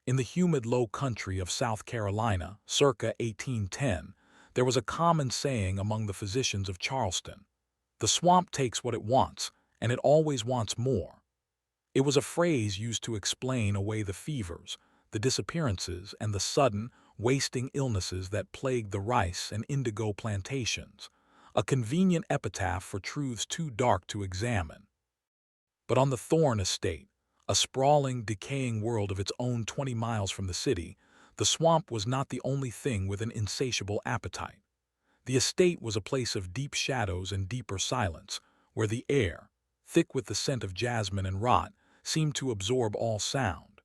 In the humid low country of South Carolina, circa 1810, there was a common saying among the physicians of Charleston: "The swamp takes what it wants, and it always wants more." It was a phrase used to explain away the fevers, the disappearances, and the sudden, wasting illnesses that plagued the rice and indigo plantations, a convenient epitaph for truths too dark to examine. But on the Thorne estate, a sprawling, decaying world of its own 20 miles from the city, the swamp was not the only thing with an insatiable appetite. The estate was a place of deep shadows and deeper silence, where the air, thick with the scent of jasmine and rot, seemed to absorb all sound.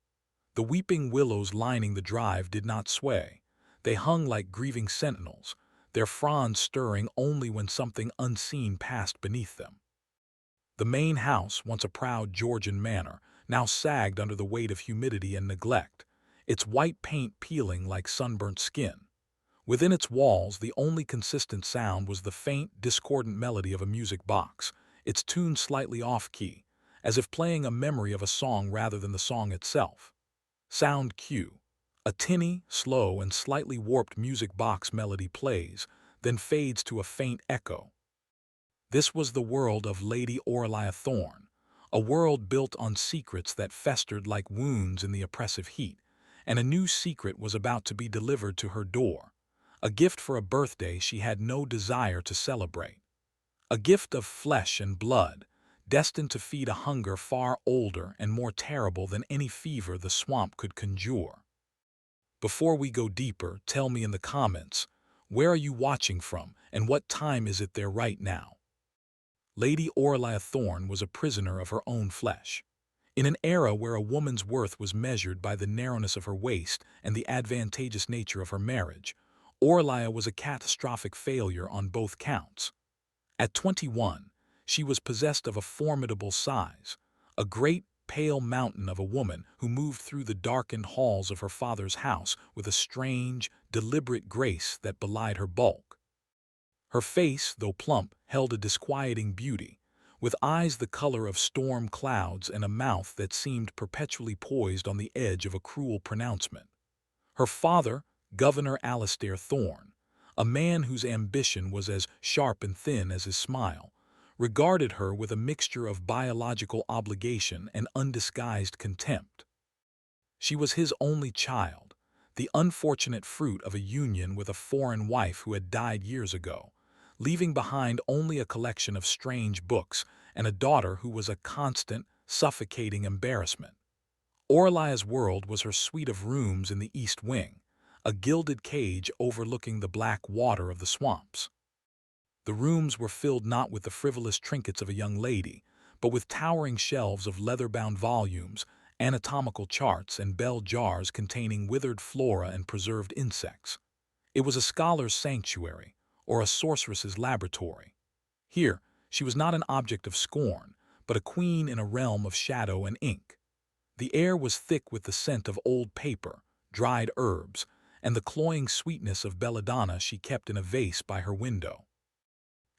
The weeping willows lining the drive did not sway. They hung like grieving sentinels, their fronds stirring only when something unseen passed beneath them. The main house, once a proud Georgian manor, now sagged under the weight of humidity and neglect, its white paint peeling like sunburnt skin. Within its walls, the only consistent sound was the faint, discordant melody of a music box, its tune slightly off-key, as if playing a memory of a song rather than the song itself. Sound cue. A tinny, slow, and slightly warped music box melody plays, then fades to a faint echo. This was the world of Lady Aurelia Thorne, a world built on secrets that festered like wounds in the oppressive heat, and a new secret was about to be delivered to her door, a gift for a birthday she had no desire to celebrate, a gift of flesh and blood, destined to feed a hunger far older and more terrible than any fever the swamp could conjure. Before we go deeper, tell me in the comments, where are you watching from and what time is it there right now? Lady Aurelia Thorne was a prisoner of her own flesh. In an era where a woman's worth was measured by the narrowness of her waist and the advantageous nature of her marriage, Aurelia was a catastrophic failure on both counts. At 21, she was possessed of a formidable size, a great, pale mountain of a woman who moved through the darkened halls of her father's house with a strange, deliberate grace that belied her bulk. Her face, though plump, held a disquieting beauty, with eyes the color of storm clouds and a mouth that seemed perpetually poised on the edge of a cruel pronouncement. Her father, Governor Alistair Thorne, a man whose ambition was as sharp and thin as his smile, regarded her with a mixture of biological obligation and undisguised contempt. She was his only child, the unfortunate fruit of a union with a foreign wife who had died years ago, leaving behind only a collection of strange books and a daughter who was a constant, suffocating embarrassment. Aurelia's world was her suite of rooms in the East Wing, a gilded cage overlooking the black water of the swamps. The rooms were filled not with the frivolous trinkets of a young lady, but with towering shelves of leather-bound volumes, anatomical charts, and bell jars containing withered flora and preserved insects. It was a scholar's sanctuary, or a sorceress's laboratory. Here, she was not an object of scorn, but a queen in a realm of shadow and ink. The air was thick with the scent of old paper, dried herbs, and the cloying sweetness of belladonna she kept in a vase by her window.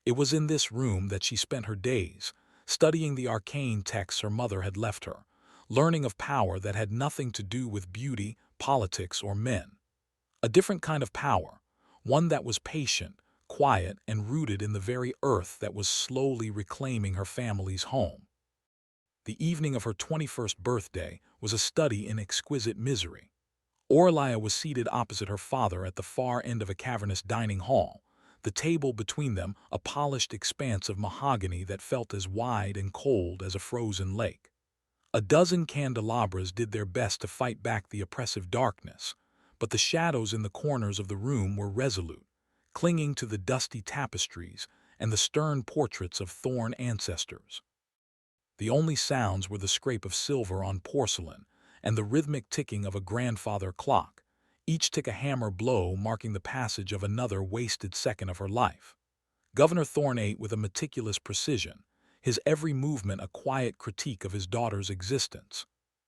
It was in this room that she spent her days, studying the arcane texts her mother had left her, learning of power that had nothing to do with beauty, politics, or men. A different kind of power, one that was patient, quiet, and rooted in the very earth that was slowly reclaiming her family's home. The evening of her 21st birthday was a study in exquisite misery. Aurelia was seated opposite her father at the far end of a cavernous dining hall, the table between them a polished expanse of mahogany that felt as wide and cold as a frozen lake. A dozen candelabras did their best to fight back the oppressive darkness, but the shadows in the corners of the room were resolute, clinging to the dusty tapestries and the stern portraits of Thorne ancestors. The only sounds were the scrape of silver on porcelain and the rhythmic ticking of a grandfather clock, each tick a hammer blow marking the passage of another wasted second of her life. Governor Thorne ate with a meticulous precision, his every movement a quiet critique of his daughter's existence.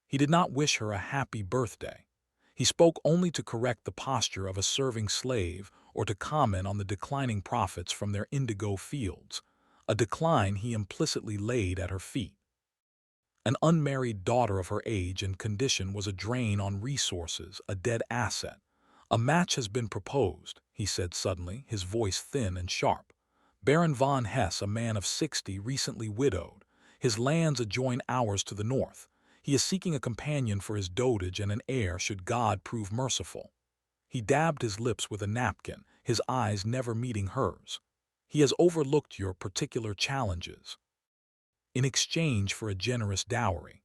He did not wish her a happy birthday. He spoke only to correct the posture of a serving slave or to comment on the declining profits from their indigo fields, a decline he implicitly laid at her feet. An unmarried daughter of her age and condition was a drain on resources, a dead asset. "A match has been proposed," he said suddenly, his voice thin and sharp. "Baron von Hesse, a man of 60, recently widowed. His lands adjoin ours to the north. He is seeking a companion for his dotage and an heir should God prove merciful." He dabbed his lips with a napkin, his eyes never meeting hers. "He has overlooked your particular challenges in exchange for a generous dowry."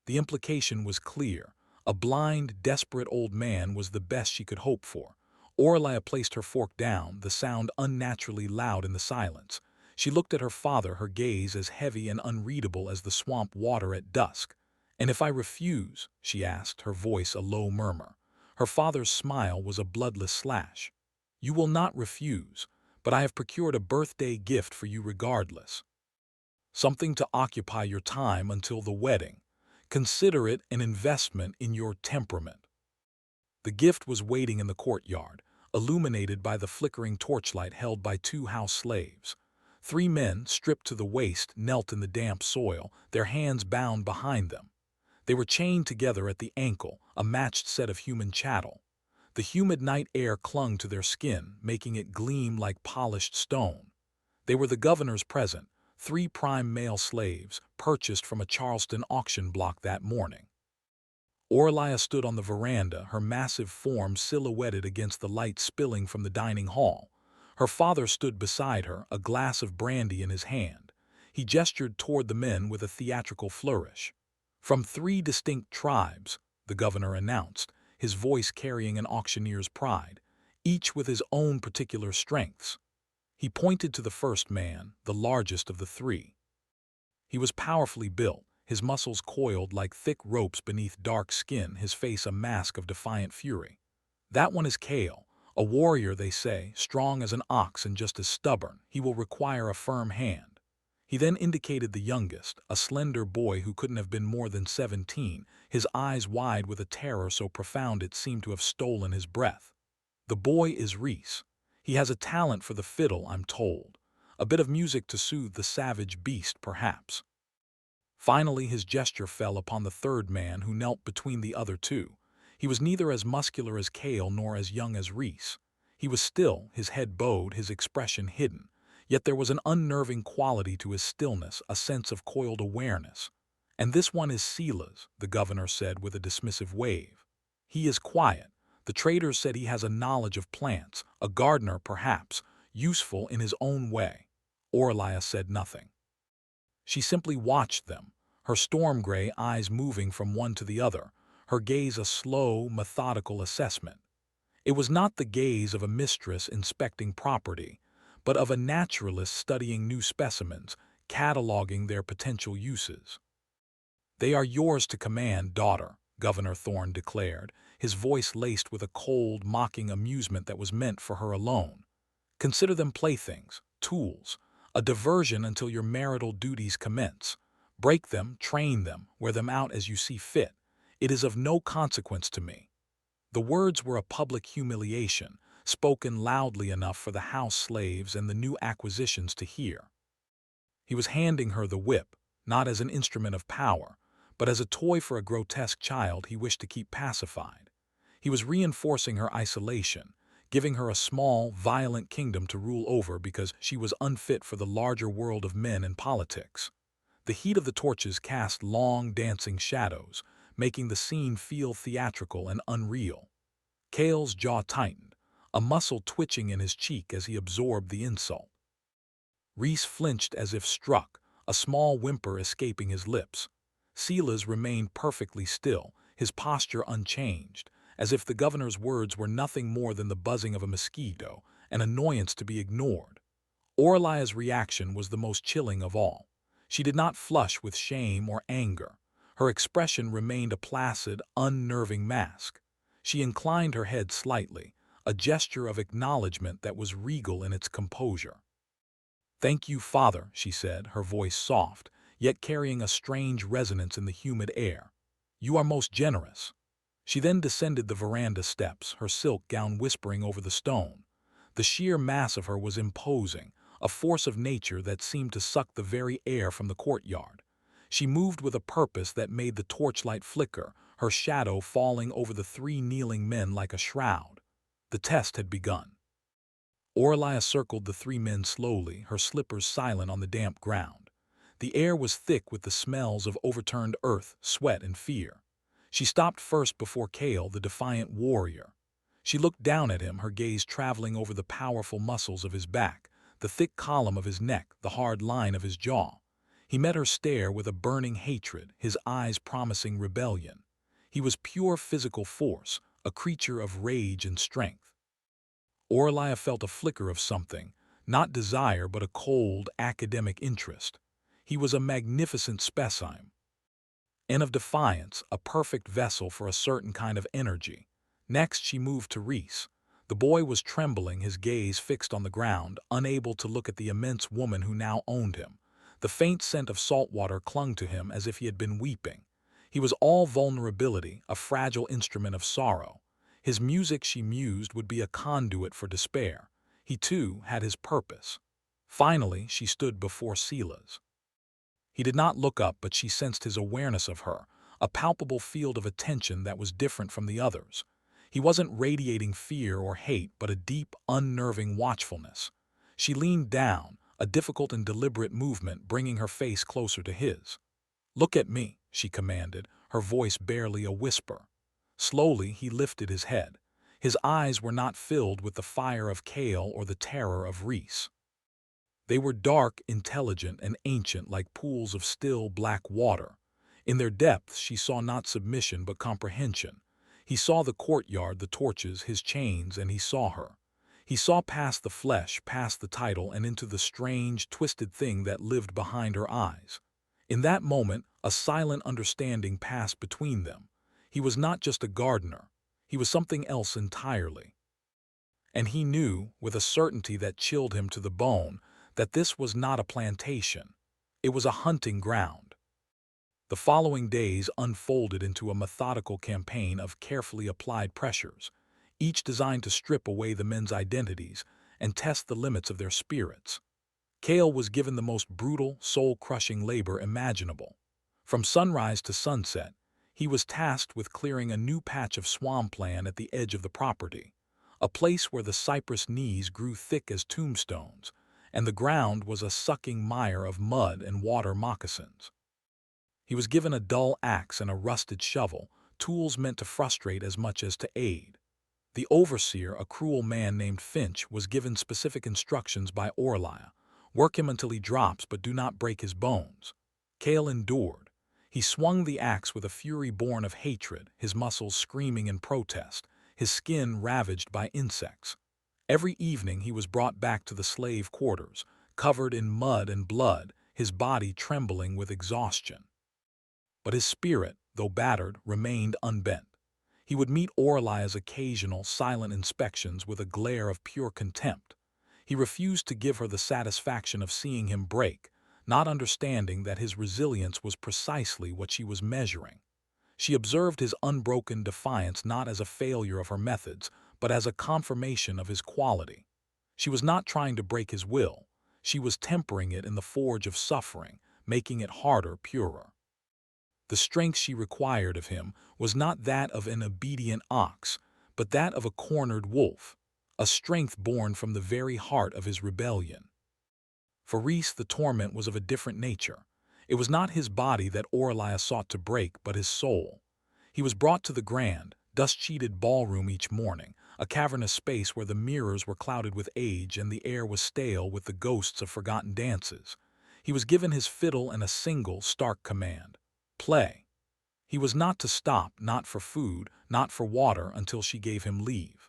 The implication was clear. A blind, desperate old man was the best she could hope for. Aurelia placed her fork down, the sound unnaturally loud in the silence. She looked at her father, her gaze as heavy and unreadable as the swamp water at dusk. "And if I refuse?" she asked, her voice a low murmur. Her father's smile was a bloodless slash. "You will not refuse, but I have procured a birthday gift for you regardless. Something to occupy your time until the wedding. Consider it an investment in your temperament." The gift was waiting in the courtyard, illuminated by the flickering torchlight held by two house slaves. Three men, stripped to the waist, knelt in the damp soil, their hands bound behind them. They were chained together at the ankle, a matched set of human chattel. The humid night air clung to their skin, making it gleam like polished stone. They were the governor's present, three prime male slaves, purchased from a Charleston auction block that morning. Aurelia stood on the veranda, her massive form silhouetted against the light spilling from the dining hall. Her father stood beside her, a glass of brandy in his hand. He gestured toward the men with a theatrical flourish. "From three distinct tribes," the governor announced, his voice carrying an auctioneer's pride, "each with his own particular strengths." He pointed to the first man, the largest of the three. He was powerfully built, his muscles coiled like thick ropes beneath dark skin, his face a mask of defiant fury. "That one is Cale, a warrior, they say, strong as an ox and just as stubborn. He will require a firm hand." He then indicated the youngest, a slender boy who couldn't have been more than 17, his eyes wide with a terror so profound it seemed to have stolen his breath. "The boy is Reese. He has a talent for the fiddle, I'm told. A bit of music to soothe the savage beast, perhaps." Finally, his gesture fell upon the third man who knelt between the other two. He was neither as muscular as Cale nor as young as Reese. He was still, his head bowed, his expression hidden. Yet there was an unnerving quality to his stillness, a sense of coiled awareness. "And this one is Sila's," the governor said with a dismissive wave. "He is quiet. The traders said he has a knowledge of plants, a gardener perhaps, useful in his own way." Aurelia said nothing. She simply watched them, her storm-gray eyes moving from one to the other, her gaze a slow, methodical assessment. It was not the gaze of a mistress inspecting property, but of a naturalist studying new specimens, cataloging their potential uses. "They are yours to command, daughter," Governor Thorne declared, his voice laced with a cold, mocking amusement that was meant for her alone. "Consider them playthings, tools, a diversion until your marital duties commence. Break them, train them, wear them out as you see fit. It is of no consequence to me." The words were a public humiliation, spoken loudly enough for the house slaves and the new acquisitions to hear. He was handing her the whip, not as an instrument of power, but as a toy for a grotesque child he wished to keep pacified. He was reinforcing her isolation, giving her a small, violent kingdom to rule over because she was unfit for the larger world of men and politics. The heat of the torches cast long, dancing shadows, making the scene feel theatrical and unreal. Cale's jaw tightened, a muscle twitching in his cheek as he absorbed the insult. Reese flinched as if struck, a small whimper escaping his lips. Silas remained perfectly still, his posture unchanged, as if the governor's words were nothing more than the buzzing of a mosquito, an annoyance to be ignored. Aurelia's reaction was the most chilling of all. She did not flush with shame or anger. Her expression remained a placid, unnerving mask. She inclined her head slightly, a gesture of acknowledgement that was regal in its composure. "Thank you, Father," she said, her voice soft, yet carrying a strange resonance in the humid air. "You are most generous." She then descended the veranda steps, her silk gown whispering over the stone. The sheer mass of her was imposing, a force of nature that seemed to suck the very air from the courtyard. She moved with a purpose that made the torchlight flicker, her shadow falling over the three kneeling men like a shroud. The test had begun. Aurelia circled the three men slowly, her slippers silent on the damp ground. The air was thick with the smells of overturned earth, sweat, and fear. She stopped first before Kale, the defiant warrior. She looked down at him, her gaze traveling over the powerful muscles of his back, the thick column of his neck, the hard line of his jaw. He met her stare with a burning hatred, his eyes promising rebellion. He was pure physical force, a creature of rage and strength. Aurelia felt a flicker of something, not desire but a cold, academic interest. He was a magnificent specimen, and of defiance, a perfect vessel for a certain kind of energy. Next she moved to Reese. The boy was trembling, his gaze fixed on the ground, unable to look at the immense woman who now owned him. The faint scent of salt water clung to him as if he had been weeping. He was all vulnerability, a fragile instrument of sorrow. His music, she mused, would be a conduit for despair. He, too, had his purpose. Finally, she stood before Silas. He did not look up, but she sensed his awareness of her, a palpable field of attention that was different from the others. He wasn't radiating fear or hate, but a deep, unnerving watchfulness. She leaned down, a difficult and deliberate movement bringing her face closer to his. "Look at me," she commanded, her voice barely a whisper. Slowly, he lifted his head. His eyes were not filled with the fire of Kale or the terror of Reese. They were dark, intelligent, and ancient like pools of still, black water. In their depths she saw not submission but comprehension. He saw the courtyard, the torches, his chains, and he saw her. He saw past the flesh, past the title, and into the strange, twisted thing that lived behind her eyes. In that moment, a silent understanding passed between them. He was not just a gardener. He was something else entirely. And he knew, with a certainty that chilled him to the bone, that this was not a plantation. It was a hunting ground. The following days unfolded into a methodical campaign of carefully applied pressures, each designed to strip away the men's identities and test the limits of their spirits. Kale was given the most brutal, soul-crushing labor imaginable. From sunrise to sunset, he was tasked with clearing a new patch of swampland at the edge of the property, a place where the cypress knees grew thick as tombstones, and the ground was a sucking mire of mud and water moccasins. He was given a dull axe and a rusted shovel, tools meant to frustrate as much as to aid. The overseer, a cruel man named Finch, was given specific instructions by Aurelia. Work him until he drops, but do not break his bones. Kale endured. He swung the axe with a fury born of hatred, his muscles screaming in protest, his skin ravaged by insects. Every evening he was brought back to the slave quarters, covered in mud and blood, his body trembling with exhaustion. But his spirit, though battered, remained unbent. He would meet Aurelia's occasional, silent inspections with a glare of pure contempt. He refused to give her the satisfaction of seeing him break, not understanding that his resilience was precisely what she was measuring. She observed his unbroken defiance not as a failure of her methods, but as a confirmation of his quality. She was not trying to break his will. She was tempering it in the forge of suffering, making it harder, purer. The strength she required of him was not that of an obedient ox, but that of a cornered wolf, a strength born from the very heart of his rebellion. For Reese, the torment was of a different nature. It was not his body that Aurelia sought to break, but his soul. He was brought to the grand, dust-sheeted ballroom each morning, a cavernous space where the mirrors were clouded with age and the air was stale with the ghosts of forgotten dances. He was given his fiddle and a single, stark command: play. He was not to stop, not for food, not for water, until she gave him leave.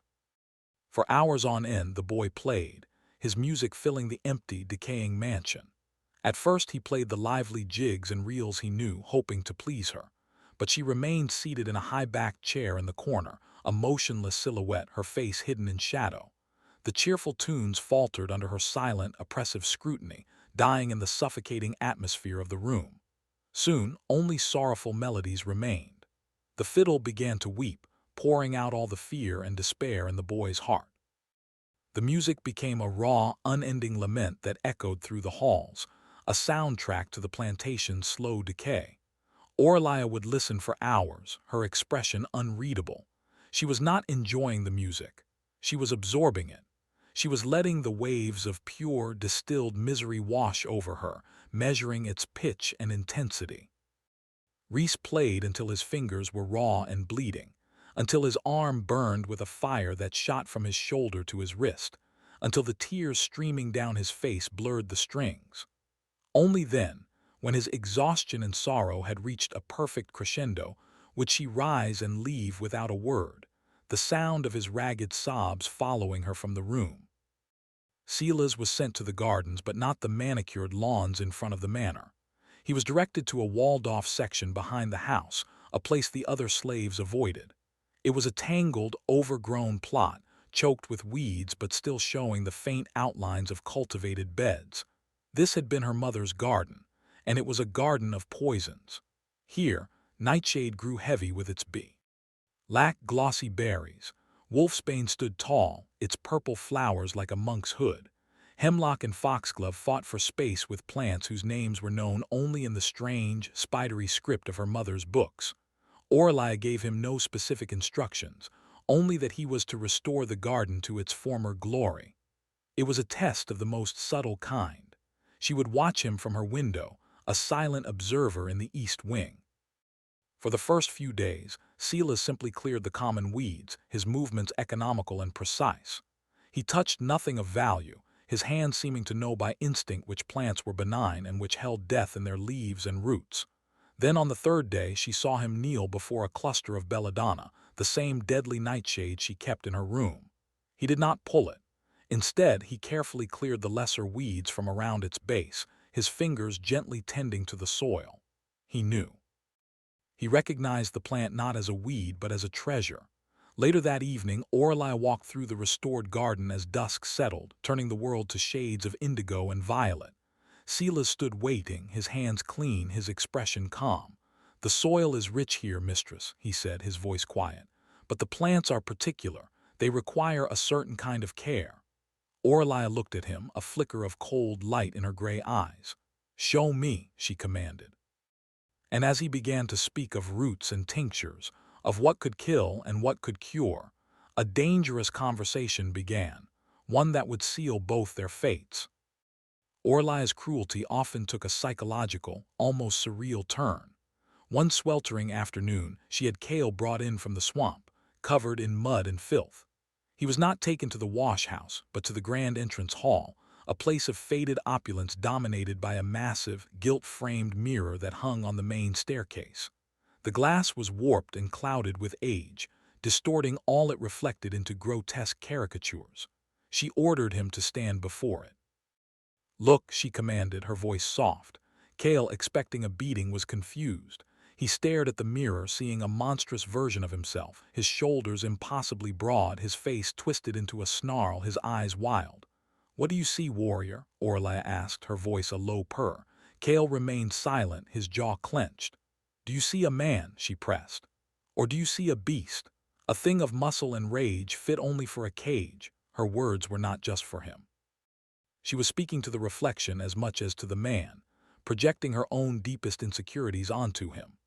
For hours on end the boy played, his music filling the empty, decaying mansion. At first he played the lively jigs and reels he knew, hoping to please her. But she remained seated in a high-backed chair in the corner, a motionless silhouette, her face hidden in shadow. The cheerful tunes faltered under her silent, oppressive scrutiny, dying in the suffocating atmosphere of the room. Soon, only sorrowful melodies remained. The fiddle began to weep, pouring out all the fear and despair in the boy's heart. The music became a raw, unending lament that echoed through the halls, a soundtrack to the plantation's slow decay. Aurelia would listen for hours, her expression unreadable. She was not enjoying the music. She was absorbing it. She was letting the waves of pure, distilled misery wash over her, measuring its pitch and intensity. Reese played until his fingers were raw and bleeding, until his arm burned with a fire that shot from his shoulder to his wrist, until the tears streaming down his face blurred the strings. Only then, when his exhaustion and sorrow had reached a perfect crescendo, would she rise and leave without a word, the sound of his ragged sobs following her from the room. Silas was sent to the gardens, but not the manicured lawns in front of the manor. He was directed to a walled-off section behind the house, a place the other slaves avoided. It was a tangled, overgrown plot, choked with weeds but still showing the faint outlines of cultivated beds. This had been her mother's garden, and it was a garden of poisons. Here, nightshade grew heavy with its black, glossy berries. Wolfsbane stood tall, its purple flowers like a monk's hood. Hemlock and foxglove fought for space with plants whose names were known only in the strange, spidery script of her mother's books. Aurelia gave him no specific instructions, only that he was to restore the garden to its former glory. It was a test of the most subtle kind. She would watch him from her window, a silent observer in the east wing. For the first few days, Silas simply cleared the common weeds, his movements economical and precise. He touched nothing of value, his hands seeming to know by instinct which plants were benign and which held death in their leaves and roots. Then on the third day she saw him kneel before a cluster of belladonna, the same deadly nightshade she kept in her room. He did not pull it. Instead, he carefully cleared the lesser weeds from around its base, his fingers gently tending to the soil. He knew. He recognized the plant not as a weed but as a treasure. Later that evening, Aurelia walked through the restored garden as dusk settled, turning the world to shades of indigo and violet. Silas stood waiting, his hands clean, his expression calm. "The soil is rich here, mistress," he said, his voice quiet. "But the plants are particular. They require a certain kind of care." Aurelia looked at him, a flicker of cold light in her gray eyes. "Show me," she commanded. And as he began to speak of roots and tinctures, of what could kill and what could cure, a dangerous conversation began, one that would seal both their fates. Aurelia's cruelty often took a psychological, almost surreal turn. One sweltering afternoon, she had Cale brought in from the swamp, covered in mud and filth. He was not taken to the wash house, but to the grand entrance hall, a place of faded opulence dominated by a massive, gilt-framed mirror that hung on the main staircase. The glass was warped and clouded with age, distorting all it reflected into grotesque caricatures. She ordered him to stand before it. "Look," she commanded, her voice soft. Cale, expecting a beating, was confused. He stared at the mirror, seeing a monstrous version of himself, his shoulders impossibly broad, his face twisted into a snarl, his eyes wild. "What do you see, warrior?" Aurelia asked, her voice a low purr. Cale remained silent, his jaw clenched. "Do you see a man?" she pressed. "Or do you see a beast? A thing of muscle and rage fit only for a cage?" Her words were not just for him. She was speaking to the reflection as much as to the man, projecting her own deepest insecurities onto him.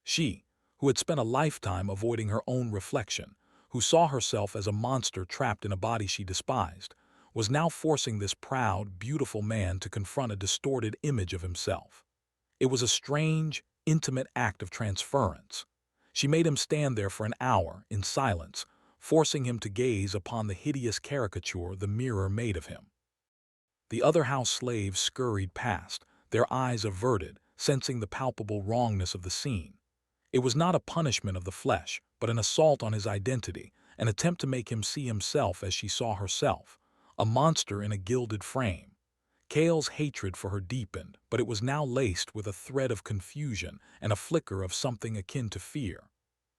She, who had spent a lifetime avoiding her own reflection, who saw herself as a monster trapped in a body she despised, was now forcing this proud, beautiful man to confront a distorted image of himself. It was a strange, intimate act of transference. She made him stand there for an hour, in silence, forcing him to gaze upon the hideous caricature the mirror made of him. The other house slaves scurried past, their eyes averted, sensing the palpable wrongness of the scene. It was not a punishment of the flesh, but an assault on his identity, an attempt to make him see himself as she saw herself, a monster in a gilded frame. Cale's hatred for her deepened, but it was now laced with a thread of confusion and a flicker of something akin to fear.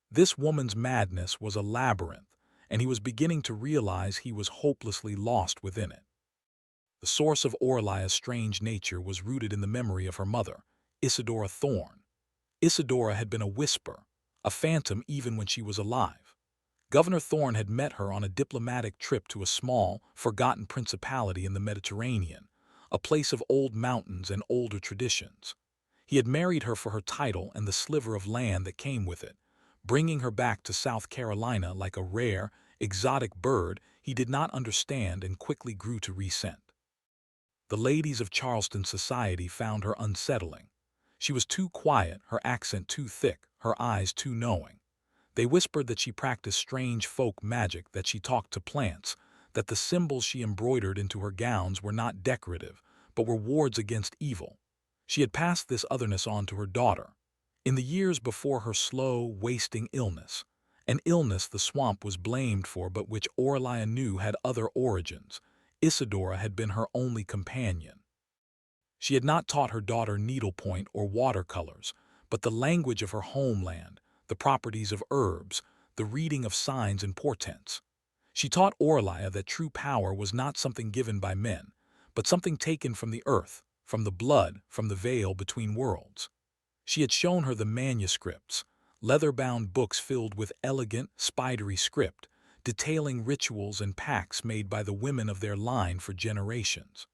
This woman's madness was a labyrinth, and he was beginning to realize he was hopelessly lost within it. The source of Aurelia's strange nature was rooted in the memory of her mother, Isadora Thorne. Isadora had been a whisper, a phantom even when she was alive. Governor Thorne had met her on a diplomatic trip to a small, forgotten principality in the Mediterranean, a place of old mountains and older traditions. He had married her for her title and the sliver of land that came with it, bringing her back to South Carolina like a rare, exotic bird he did not understand and quickly grew to resent. The ladies of Charleston society found her unsettling. She was too quiet, her accent too thick, her eyes too knowing. They whispered that she practiced strange folk magic, that she talked to plants, that the symbols she embroidered into her gowns were not decorative, but were wards against evil. She had passed this otherness on to her daughter. In the years before her slow, wasting illness, an illness the swamp was blamed for but which Aurelia knew had other origins, Isadora had been her only companion. She had not taught her daughter needlepoint or watercolors, but the language of her homeland, the properties of herbs, the reading of signs and portents. She taught Aurelia that true power was not something given by men, but something taken from the earth, from the blood, from the veil between worlds. She had shown her the manuscripts, leather-bound books filled with elegant, spidery script, detailing rituals and pacts made by the women of their line for generations.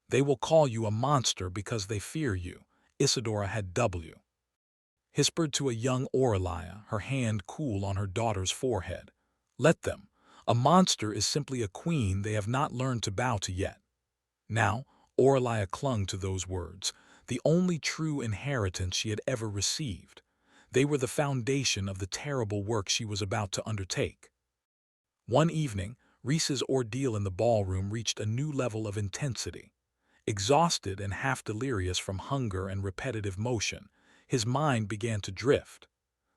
They will call you a monster because they fear you, Isadora had whispered to a young Aurelia, her hand cool on her daughter's forehead. Let them. A monster is simply a queen they have not learned to bow to yet. Now, Aurelia clung to those words, the only true inheritance she had ever received. They were the foundation of the terrible work she was about to undertake. One evening, Reese's ordeal in the ballroom reached a new level of intensity. Exhausted and half delirious from hunger and repetitive motion, his mind began to drift.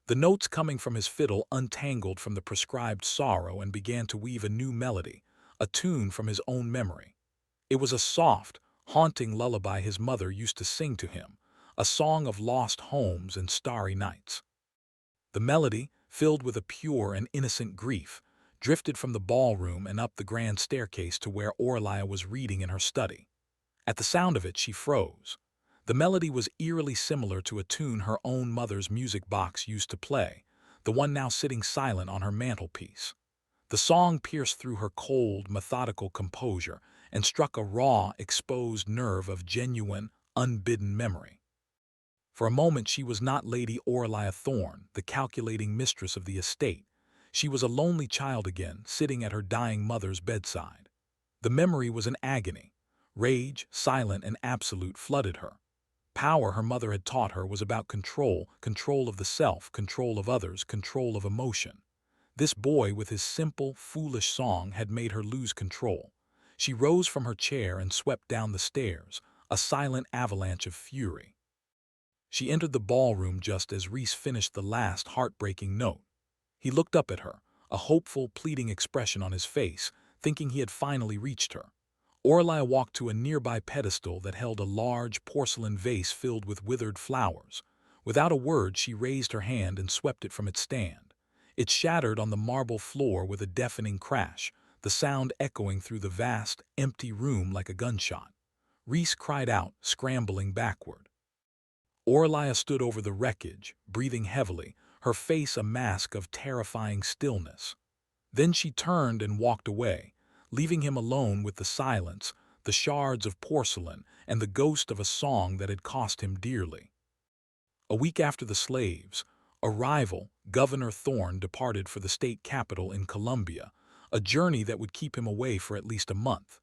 The notes coming from his fiddle untangled from the prescribed sorrow and began to weave a new melody, a tune from his own memory. It was a soft, haunting lullaby his mother used to sing to him, a song of lost homes and starry nights. The melody, filled with a pure and innocent grief, drifted from the ballroom and up the grand staircase to where Aurelia was reading in her study. At the sound of it, she froze. The melody was eerily similar to a tune her own mother's music box used to play, the one now sitting silent on her mantelpiece. The song pierced through her cold, methodical composure and struck a raw, exposed nerve of genuine, unbidden memory. For a moment she was not Lady Aurelia Thorne, the calculating mistress of the estate. She was a lonely child again, sitting at her dying mother's bedside. The memory was an agony. Rage, silent and absolute, flooded her. Power, her mother had taught her, was about control, control of the self, control of others, control of emotion. This boy, with his simple, foolish song, had made her lose control. She rose from her chair and swept down the stairs, a silent avalanche of fury. She entered the ballroom just as Reese finished the last heartbreaking note. He looked up at her, a hopeful, pleading expression on his face, thinking he had finally reached her. Aurelia walked to a nearby pedestal that held a large porcelain vase filled with withered flowers. Without a word, she raised her hand and swept it from its stand. It shattered on the marble floor with a deafening crash, the sound echoing through the vast, empty room like a gunshot. Reese cried out, scrambling backward. Aurelia stood over the wreckage, breathing heavily, her face a mask of terrifying stillness. Then she turned and walked away, leaving him alone with the silence, the shards of porcelain, and the ghost of a song that had cost him dearly. A week after the slaves' arrival, Governor Thorne departed for the state capital in Columbia, a journey that would keep him away for at least a month.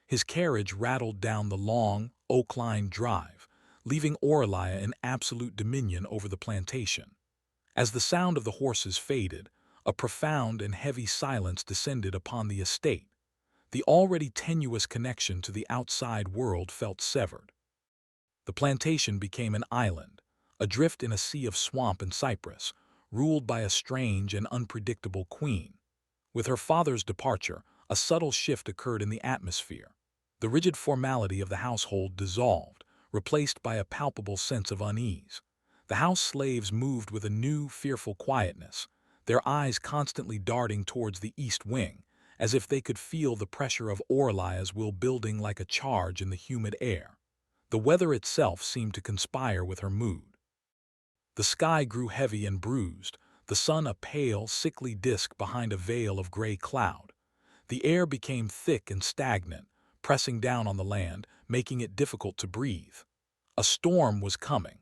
His carriage rattled down the long, oak-lined drive, leaving Aurelia in absolute dominion over the plantation. As the sound of the horses faded, a profound and heavy silence descended upon the estate. The already tenuous connection to the outside world felt severed. The plantation became an island, adrift in a sea of swamp and cypress, ruled by a strange and unpredictable queen. With her father's departure, a subtle shift occurred in the atmosphere. The rigid formality of the household dissolved, replaced by a palpable sense of unease. The house slaves moved with a new, fearful quietness, their eyes constantly darting towards the east wing, as if they could feel the pressure of Aurelia's will building like a charge in the humid air. The weather itself seemed to conspire with her mood. The sky grew heavy and bruised, the sun a pale, sickly disk behind a veil of gray cloud. The air became thick and stagnant, pressing down on the land, making it difficult to breathe. A storm was coming.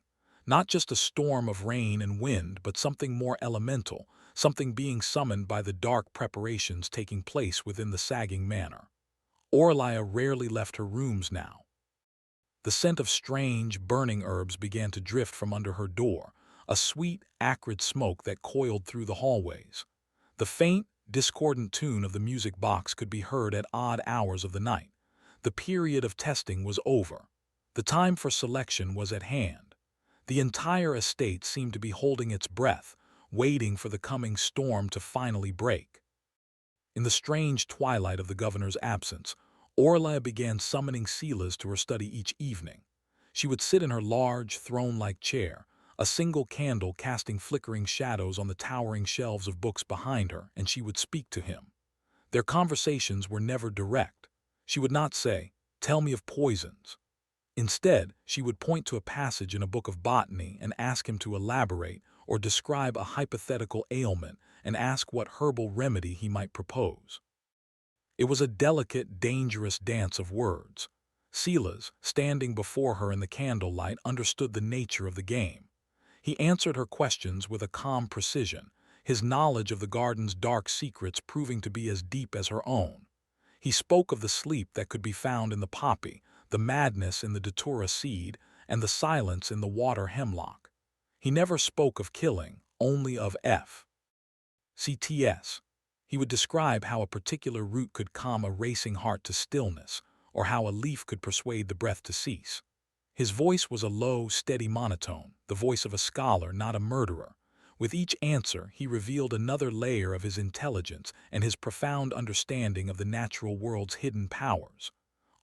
Not just a storm of rain and wind, but something more elemental, something being summoned by the dark preparations taking place within the sagging manor. Aurelia rarely left her rooms now. The scent of strange, burning herbs began to drift from under her door, a sweet, acrid smoke that coiled through the hallways. The faint, discordant tune of the music box could be heard at odd hours of the night. The period of testing was over. The time for selection was at hand. The entire estate seemed to be holding its breath, waiting for the coming storm to finally break. In the strange twilight of the governor's absence, Aurelia began summoning Silas to her study each evening. She would sit in her large, throne-like chair, a single candle casting flickering shadows on the towering shelves of books behind her, and she would speak to him. Their conversations were never direct. She would not say, "Tell me of poisons." Instead, she would point to a passage in a book of botany and ask him to elaborate or describe a hypothetical ailment and ask what herbal remedy he might propose. It was a delicate, dangerous dance of words. Silas, standing before her in the candlelight, understood the nature of the game. He answered her questions with a calm precision, his knowledge of the garden's dark secrets proving to be as deep as her own. He spoke of the sleep that could be found in the poppy, the madness in the datura seed, and the silence in the water hemlock. He never spoke of killing, only of CTS. He would describe how a particular root could calm a racing heart to stillness, or how a leaf could persuade the breath to cease. His voice was a low, steady monotone, the voice of a scholar, not a murderer. With each answer, he revealed another layer of his intelligence and his profound understanding of the natural world's hidden powers.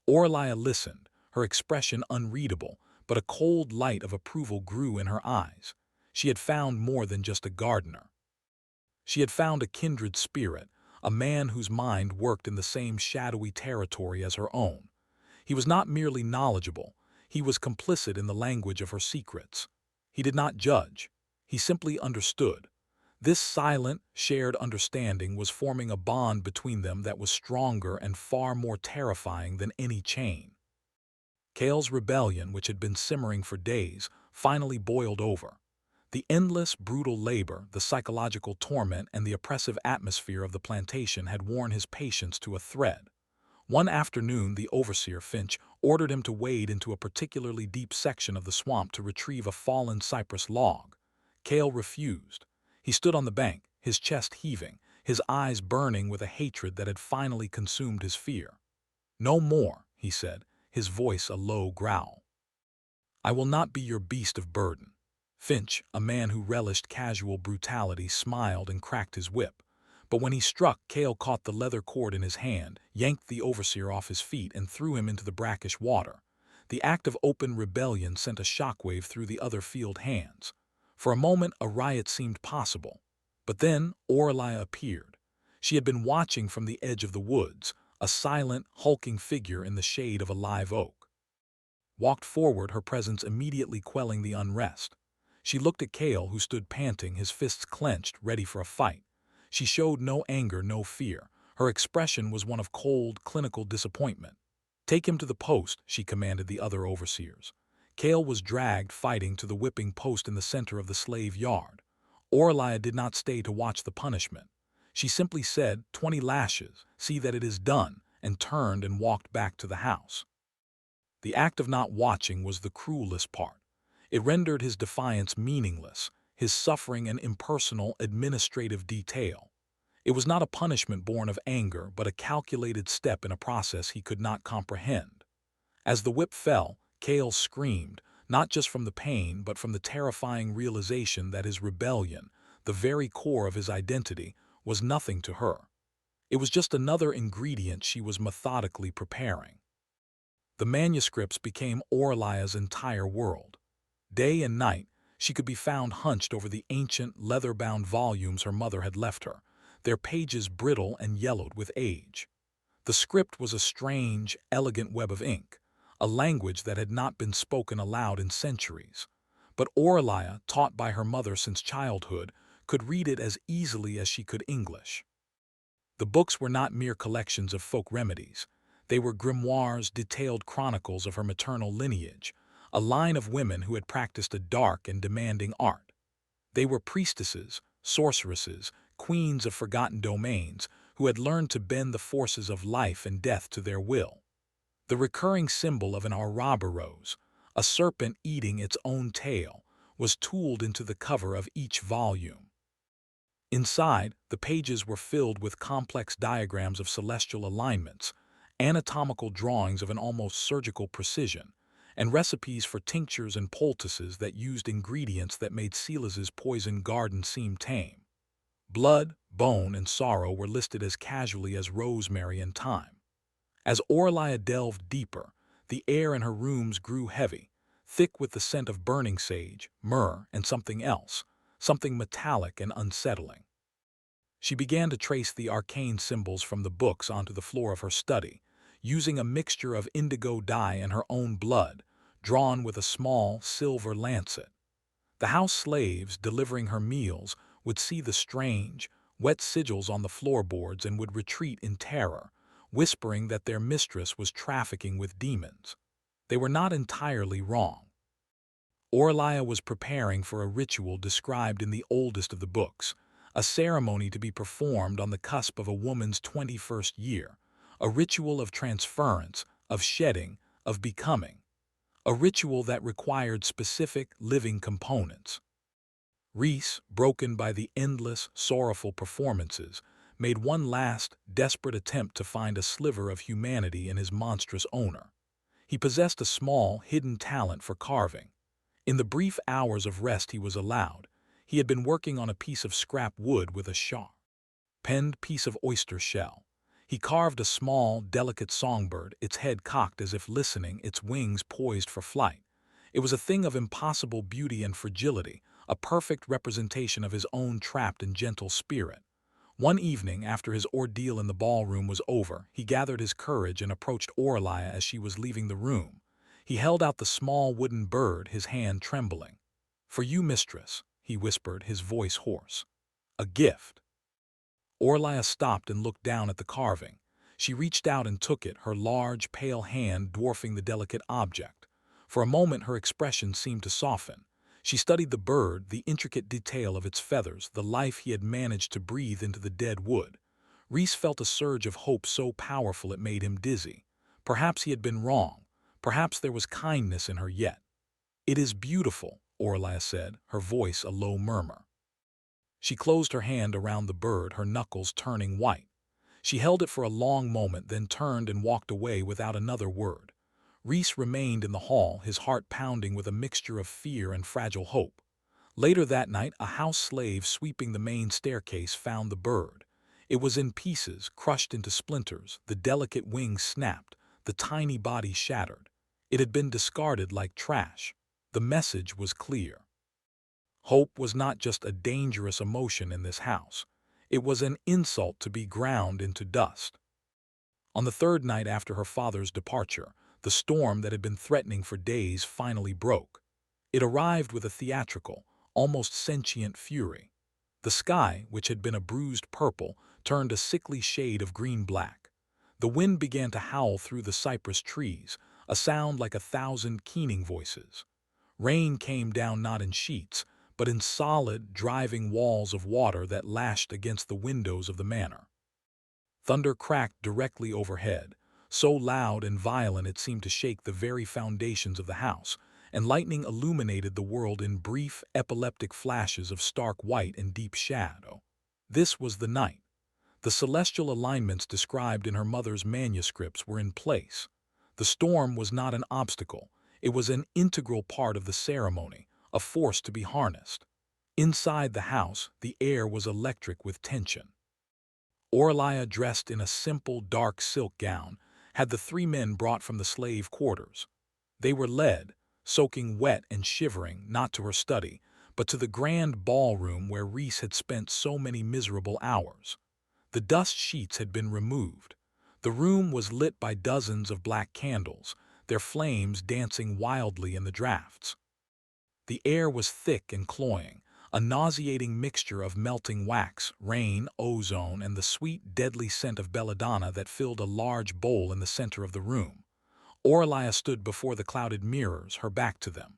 Aurelia listened, her expression unreadable, but a cold light of approval grew in her eyes. She had found more than just a gardener. She had found a kindred spirit, a man whose mind worked in the same shadowy territory as her own. He was not merely knowledgeable, he was complicit in the language of her secrets. He did not judge, he simply understood. This silent, shared understanding was forming a bond between them that was stronger and far more terrifying than any chain. Cale's rebellion, which had been simmering for days, finally boiled over. The endless, brutal labor, the psychological torment, and the oppressive atmosphere of the plantation had worn his patience to a thread. One afternoon, the overseer, Finch, ordered him to wade into a particularly deep section of the swamp to retrieve a fallen cypress log. Cale refused. He stood on the bank, his chest heaving, his eyes burning with a hatred that had finally consumed his fear. "No more," he said, his voice a low growl. "I will not be your beast of burden." Finch, a man who relished casual brutality, smiled and cracked his whip. But when he struck, Cale caught the leather cord in his hand, yanked the overseer off his feet, and threw him into the brackish water. The act of open rebellion sent a shockwave through the other field hands. For a moment, a riot seemed possible. But then Aurelia appeared. She had been watching from the edge of the woods, a silent, hulking figure in the shade of a live oak. Walked forward, her presence immediately quelling the unrest. She looked at Cale, who stood panting, his fists clenched, ready for a fight. She showed no anger, no fear. Her expression was one of cold, clinical disappointment. "Take him to the post," she commanded the other overseers. Cale was dragged, fighting, to the whipping post in the center of the slave yard. Aurelia did not stay to watch the punishment. She simply said, "20 lashes, see that it is done," and turned and walked back to the house. The act of not watching was the cruelest part. It rendered his defiance meaningless, his suffering an impersonal, administrative detail. It was not a punishment born of anger, but a calculated step in a process he could not comprehend. As the whip fell, Cale screamed, not just from the pain, but from the terrifying realization that his rebellion, the very core of his identity, was nothing to her. It was just another ingredient she was methodically preparing. The manuscripts became Aurelia's entire world. Day and night, she could be found hunched over the ancient, leather-bound volumes her mother had left her, their pages brittle and yellowed with age. The script was a strange, elegant web of ink, a language that had not been spoken aloud in centuries. But Aurelia, taught by her mother since childhood, could read it as easily as she could English. The books were not mere collections of folk remedies. They were grimoires, detailed chronicles of her maternal lineage, a line of women who had practiced a dark and demanding art. They were priestesses, sorceresses, queens of forgotten domains, who had learned to bend the forces of life and death to their will. The recurring symbol of an Ouroboros, a serpent eating its own tail, was tooled into the cover of each volume. Inside, the pages were filled with complex diagrams of celestial alignments, anatomical drawings of an almost surgical precision, and recipes for tinctures and poultices that used ingredients that made Silas's poison garden seem tame. Blood, bone, and sorrow were listed as casually as rosemary and thyme. As Aurelia delved deeper, the air in her rooms grew heavy, thick with the scent of burning sage, myrrh, and something else, something metallic and unsettling. She began to trace the arcane symbols from the books onto the floor of her study, using a mixture of indigo dye and her own blood, drawn with a small silver lancet. The house slaves, delivering her meals, would see the strange, wet sigils on the floorboards and would retreat in terror, whispering that their mistress was trafficking with demons. They were not entirely wrong. Aurelia was preparing for a ritual described in the oldest of the books, a ceremony to be performed on the cusp of a woman's 21st year, a ritual of transference, of shedding, of becoming, a ritual that required specific living components. Rhys, broken by the endless, sorrowful performances, made one last, desperate attempt to find a sliver of humanity in his monstrous owner. He possessed a small, hidden talent for carving. In the brief hours of rest he was allowed, he had been working on a piece of scrap wood with a sharp-penned piece of oyster shell. He carved a small, delicate songbird, its head cocked as if listening, its wings poised for flight. It was a thing of impossible beauty and fragility, a perfect representation of his own trapped and gentle spirit. One evening, after his ordeal in the ballroom was over, he gathered his courage and approached Aurelia as she was leaving the room. He held out the small wooden bird, his hand trembling. "For you, mistress," he whispered, his voice hoarse. "A gift." Aurelia stopped and looked down at the carving. She reached out and took it, her large, pale hand dwarfing the delicate object. For a moment her expression seemed to soften. She studied the bird, the intricate detail of its feathers, the life he had managed to breathe into the dead wood. Rhys felt a surge of hope so powerful it made him dizzy. Perhaps he had been wrong. Perhaps there was kindness in her yet. "It is beautiful," Aurelia said, her voice a low murmur. She closed her hand around the bird, her knuckles turning white. She held it for a long moment, then turned and walked away without another word. Rhys remained in the hall, his heart pounding with a mixture of fear and fragile hope. Later that night, a house slave sweeping the main staircase found the bird. It was in pieces, crushed into splinters, the delicate wings snapped, the tiny body shattered. It had been discarded like trash. The message was clear. Hope was not just a dangerous emotion in this house. It was an insult to be ground into dust. On the third night after her father's departure, the storm that had been threatening for days finally broke. It arrived with a theatrical, almost sentient fury. The sky, which had been a bruised purple, turned a sickly shade of green-black. The wind began to howl through the cypress trees, a sound like 1,000 keening voices. Rain came down not in sheets, but in solid, driving walls of water that lashed against the windows of the manor. Thunder cracked directly overhead, so loud and violent it seemed to shake the very foundations of the house, and lightning illuminated the world in brief, epileptic flashes of stark white and deep shadow. This was the night. The celestial alignments described in her mother's manuscripts were in place. The storm was not an obstacle. It was an integral part of the ceremony, a force to be harnessed. Inside the house, the air was electric with tension. Aurelia, dressed in a simple, dark silk gown, had the three men brought from the slave quarters. They were led, soaking wet and shivering, not to her study, but to the grand ballroom where Rhys had spent so many miserable hours. The dust sheets had been removed. The room was lit by dozens of black candles, their flames dancing wildly in the drafts. The air was thick and cloying, a nauseating mixture of melting wax, rain, ozone, and the sweet, deadly scent of belladonna that filled a large bowl in the center of the room. Aurelia stood before the clouded mirrors, her back to them.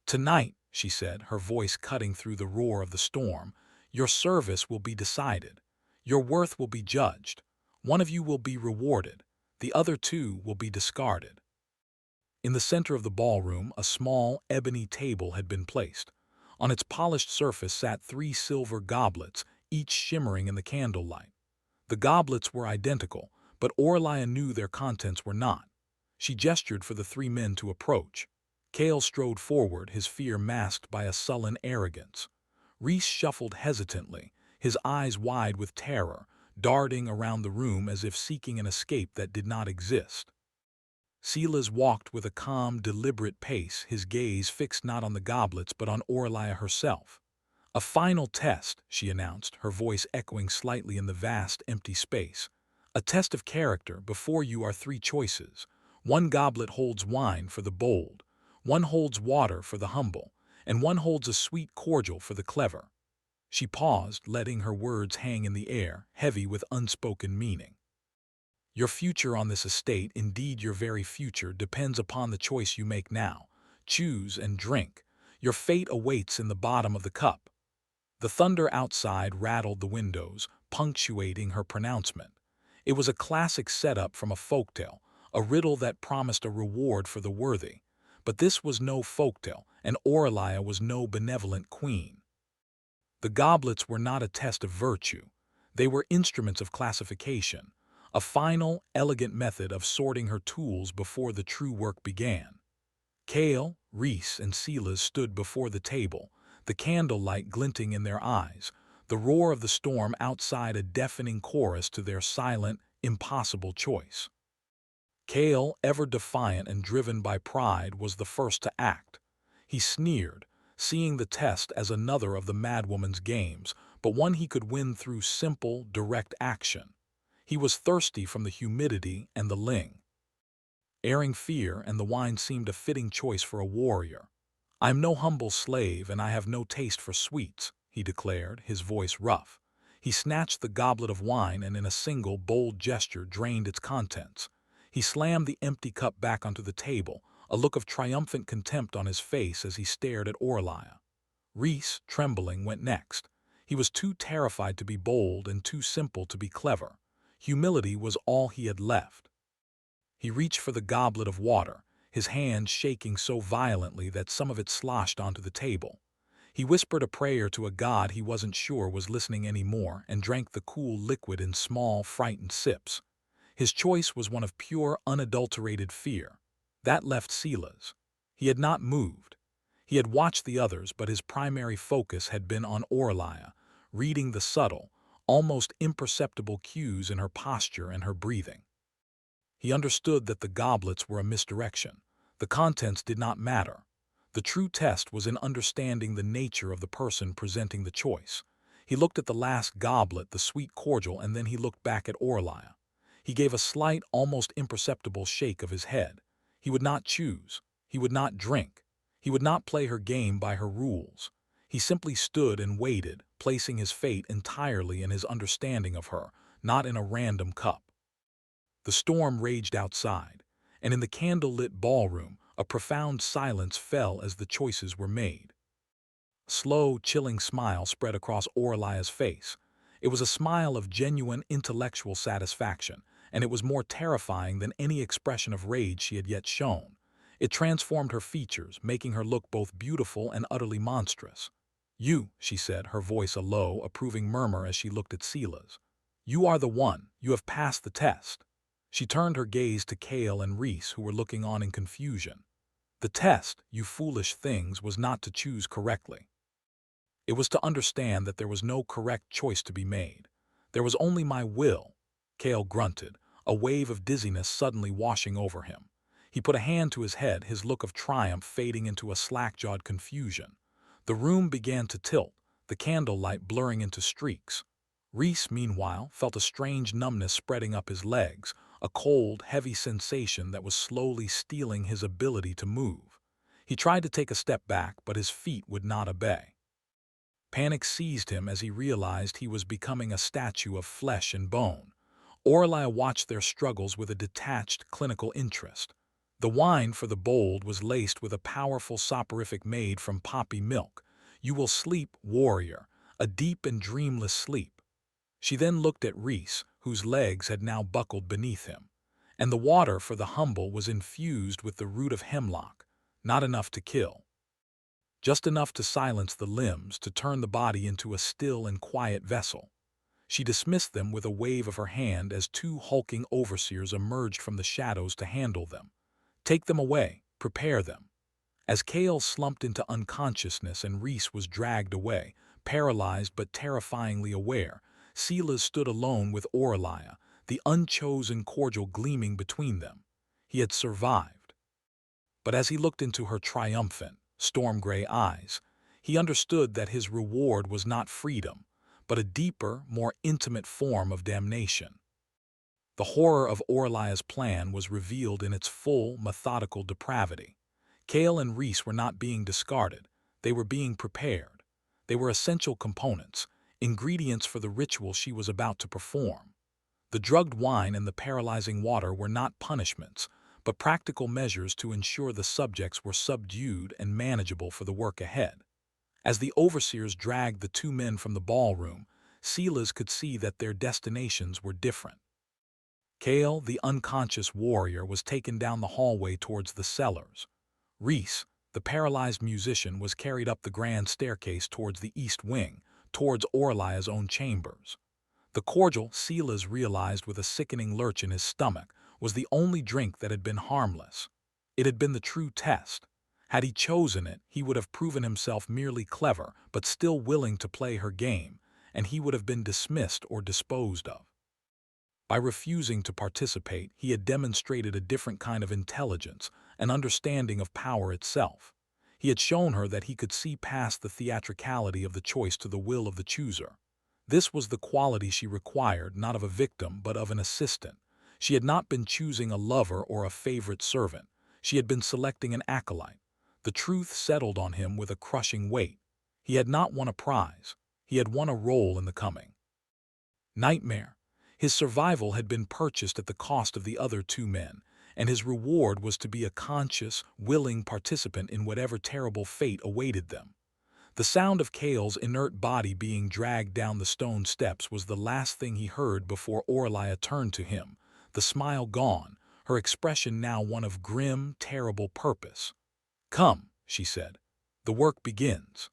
"Tonight," she said, her voice cutting through the roar of the storm, "your service will be decided. Your worth will be judged. One of you will be rewarded. The other two will be discarded." In the center of the ballroom, a small, ebony table had been placed. On its polished surface sat 3 silver goblets, each shimmering in the candlelight. The goblets were identical, but Aurelia knew their contents were not. She gestured for the 3 men to approach. Cale strode forward, his fear masked by a sullen arrogance. Reese shuffled hesitantly, his eyes wide with terror, darting around the room as if seeking an escape that did not exist. Silas walked with a calm, deliberate pace, his gaze fixed not on the goblets but on Aurelia herself. "A final test," she announced, her voice echoing slightly in the vast, empty space. "A test of character. Before you are 3 choices. 1 goblet holds wine for the bold, 1 holds water for the humble, and 1 holds a sweet cordial for the clever." She paused, letting her words hang in the air, heavy with unspoken meaning. "Your future on this estate, indeed your very future, depends upon the choice you make now. Choose and drink. Your fate awaits in the bottom of the cup." The thunder outside rattled the windows, punctuating her pronouncement. It was a classic setup from a folktale, a riddle that promised a reward for the worthy. But this was no folktale, and Aurelia was no benevolent queen. The goblets were not a test of virtue. They were instruments of classification, a final, elegant method of sorting her tools before the true work began. Cale, Reese, and Silas stood before the table, the candlelight glinting in their eyes, the roar of the storm outside a deafening chorus to their silent, impossible choice. Cale, ever defiant and driven by pride, was the first to act. He sneered, seeing the test as another of the madwoman's games, but one he could win through simple, direct action. He was thirsty from the humidity and the ling. Airing fear and the wine seemed a fitting choice for a warrior. "I'm no humble slave, and I have no taste for sweets," he declared, his voice rough. He snatched the goblet of wine and in a single, bold gesture drained its contents. He slammed the empty cup back onto the table, a look of triumphant contempt on his face as he stared at Aurelia. Reese, trembling, went next. He was too terrified to be bold and too simple to be clever. Humility was all he had left. He reached for the goblet of water, his hand shaking so violently that some of it sloshed onto the table. He whispered a prayer to a god he wasn't sure was listening anymore and drank the cool liquid in small, frightened sips. His choice was one of pure, unadulterated fear. That left Silas. He had not moved. He had watched the others, but his primary focus had been on Aurelia, reading the subtle, almost imperceptible cues in her posture and her breathing. He understood that the goblets were a misdirection. The contents did not matter. The true test was in understanding the nature of the person presenting the choice. He looked at the last goblet, the sweet cordial, and then he looked back at Aurelia. He gave a slight, almost imperceptible shake of his head. He would not choose. He would not drink. He would not play her game by her rules. He simply stood and waited, placing his fate entirely in his understanding of her, not in a random cup. The storm raged outside, and in the candle-lit ballroom, a profound silence fell as the choices were made. A slow, chilling smile spread across Aurelia's face. It was a smile of genuine intellectual satisfaction, and it was more terrifying than any expression of rage she had yet shown. It transformed her features, making her look both beautiful and utterly monstrous. "You," she said, her voice a low, approving murmur as she looked at Silas. "You are the one. You have passed the test." She turned her gaze to Cale and Reese, who were looking on in confusion. "The test, you foolish things, was not to choose correctly. It was to understand that there was no correct choice to be made. There was only my will." Cale grunted, a wave of dizziness suddenly washing over him. He put a hand to his head, his look of triumph fading into a slack-jawed confusion. The room began to tilt, the candlelight blurring into streaks. Reese, meanwhile, felt a strange numbness spreading up his legs, a cold, heavy sensation that was slowly stealing his ability to move. He tried to take a step back, but his feet would not obey. Panic seized him as he realized he was becoming a statue of flesh and bone. Aurelia watched their struggles with a detached, clinical interest. The wine for the bold was laced with a powerful soporific made from poppy milk. "You will sleep, warrior, a deep and dreamless sleep." She then looked at Rhys, whose legs had now buckled beneath him. "And the water for the humble was infused with the root of hemlock, not enough to kill. Just enough to silence the limbs, to turn the body into a still and quiet vessel." She dismissed them with a wave of her hand as two hulking overseers emerged from the shadows to handle them. "Take them away, prepare them." As Kale slumped into unconsciousness and Rhys was dragged away, paralyzed but terrifyingly aware, Silas stood alone with Aurelia, the unchosen cordial gleaming between them. He had survived. But as he looked into her triumphant, storm-gray eyes, he understood that his reward was not freedom, but a deeper, more intimate form of damnation. The horror of Aurelia's plan was revealed in its full, methodical depravity. Kale and Rhys were not being discarded, they were being prepared. They were essential components, ingredients for the ritual she was about to perform. The drugged wine and the paralyzing water were not punishments, but practical measures to ensure the subjects were subdued and manageable for the work ahead. As the overseers dragged the two men from the ballroom, Silas could see that their destinations were different. Kale, the unconscious warrior, was taken down the hallway towards the cellars. Rhys, the paralyzed musician, was carried up the grand staircase towards the east wing, towards Aurelia's own chambers. The cordial, Silas realized with a sickening lurch in his stomach, was the only drink that had been harmless. It had been the true test. Had he chosen it, he would have proven himself merely clever, but still willing to play her game, and he would have been dismissed or disposed of. By refusing to participate, he had demonstrated a different kind of intelligence, an understanding of power itself. He had shown her that he could see past the theatricality of the choice to the will of the chooser. This was the quality she required, not of a victim, but of an assistant. She had not been choosing a lover or a favorite servant. She had been selecting an acolyte. The truth settled on him with a crushing weight. He had not won a prize. He had won a role in the coming nightmare. His survival had been purchased at the cost of the other two men, and his reward was to be a conscious, willing participant in whatever terrible fate awaited them. The sound of Kale's inert body being dragged down the stone steps was the last thing he heard before Aurelia turned to him, the smile gone, her expression now one of grim, terrible purpose. "Come," she said. "The work begins."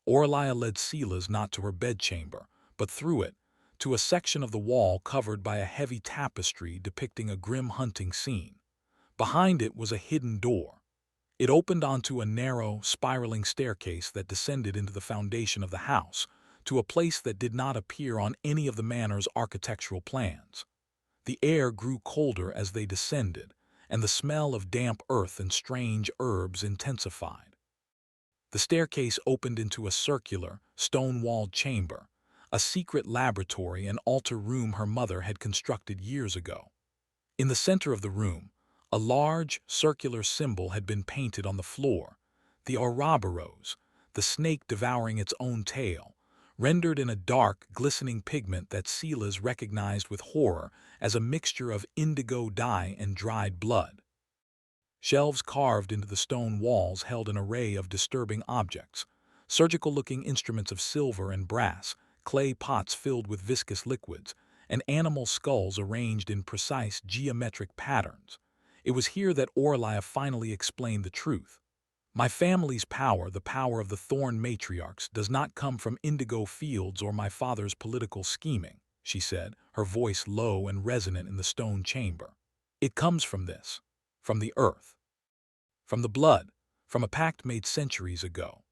Aurelia led Silas not to her bedchamber, but through it, to a section of the wall covered by a heavy tapestry depicting a grim hunting scene. Behind it was a hidden door. It opened onto a narrow, spiraling staircase that descended into the foundation of the house, to a place that did not appear on any of the manor's architectural plans. The air grew colder as they descended, and the smell of damp earth and strange herbs intensified. The staircase opened into a circular, stone-walled chamber, a secret laboratory and altar room her mother had constructed years ago. In the center of the room, a large, circular symbol had been painted on the floor, the Ouroboros, the snake devouring its own tail, rendered in a dark, glistening pigment that Silas recognized with horror as a mixture of indigo dye and dried blood. Shelves carved into the stone walls held an array of disturbing objects, surgical-looking instruments of silver and brass, clay pots filled with viscous liquids, and animal skulls arranged in precise geometric patterns. It was here that Aurelia finally explained the truth. "My family's power, the power of the Thorne Matriarchs, does not come from indigo fields or my father's political scheming," she said, her voice low and resonant in the stone chamber. "It comes from this, from the earth, from the blood, from a pact made centuries ago."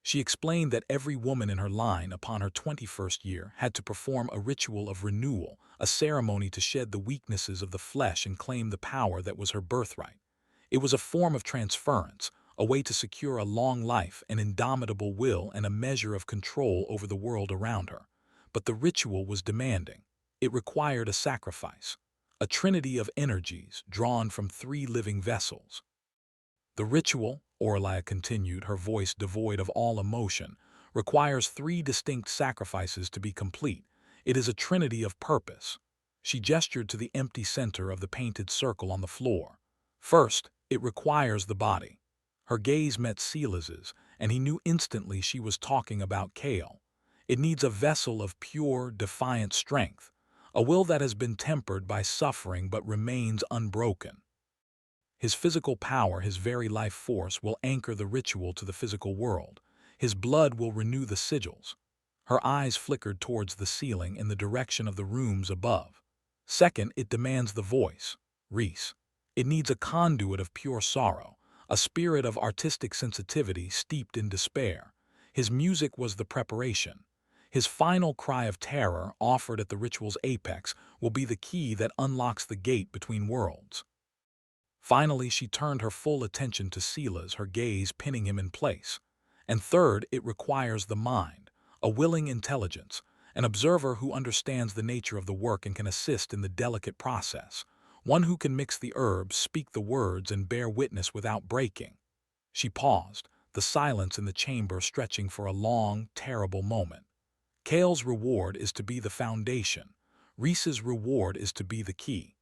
She explained that every woman in her line, upon her 21st year, had to perform a ritual of renewal, a ceremony to shed the weaknesses of the flesh and claim the power that was her birthright. It was a form of transference, a way to secure a long life, an indomitable will, and a measure of control over the world around her. But the ritual was demanding. It required a sacrifice, a trinity of energies drawn from three living vessels. The ritual, Aurelia continued, her voice devoid of all emotion, requires 3 distinct sacrifices to be complete. It is a trinity of purpose. She gestured to the empty center of the painted circle on the floor. First, it requires the body. Her gaze met Silas's, and he knew instantly she was talking about Kale. It needs a vessel of pure, defiant strength, a will that has been tempered by suffering but remains unbroken. His physical power, his very life force, will anchor the ritual to the physical world. His blood will renew the sigils. Her eyes flickered towards the ceiling in the direction of the rooms above. Second, it demands the voice. Reese. It needs a conduit of pure sorrow, a spirit of artistic sensitivity steeped in despair. His music was the preparation. His final cry of terror, offered at the ritual's apex, will be the key that unlocks the gate between worlds. Finally, she turned her full attention to Silas, her gaze pinning him in place. And third, it requires the mind, a willing intelligence, an observer who understands the nature of the work and can assist in the delicate process, one who can mix the herbs, speak the words, and bear witness without breaking. She paused, the silence in the chamber stretching for a long, terrible moment. Kale's reward is to be the foundation. Reese's reward is to be the key.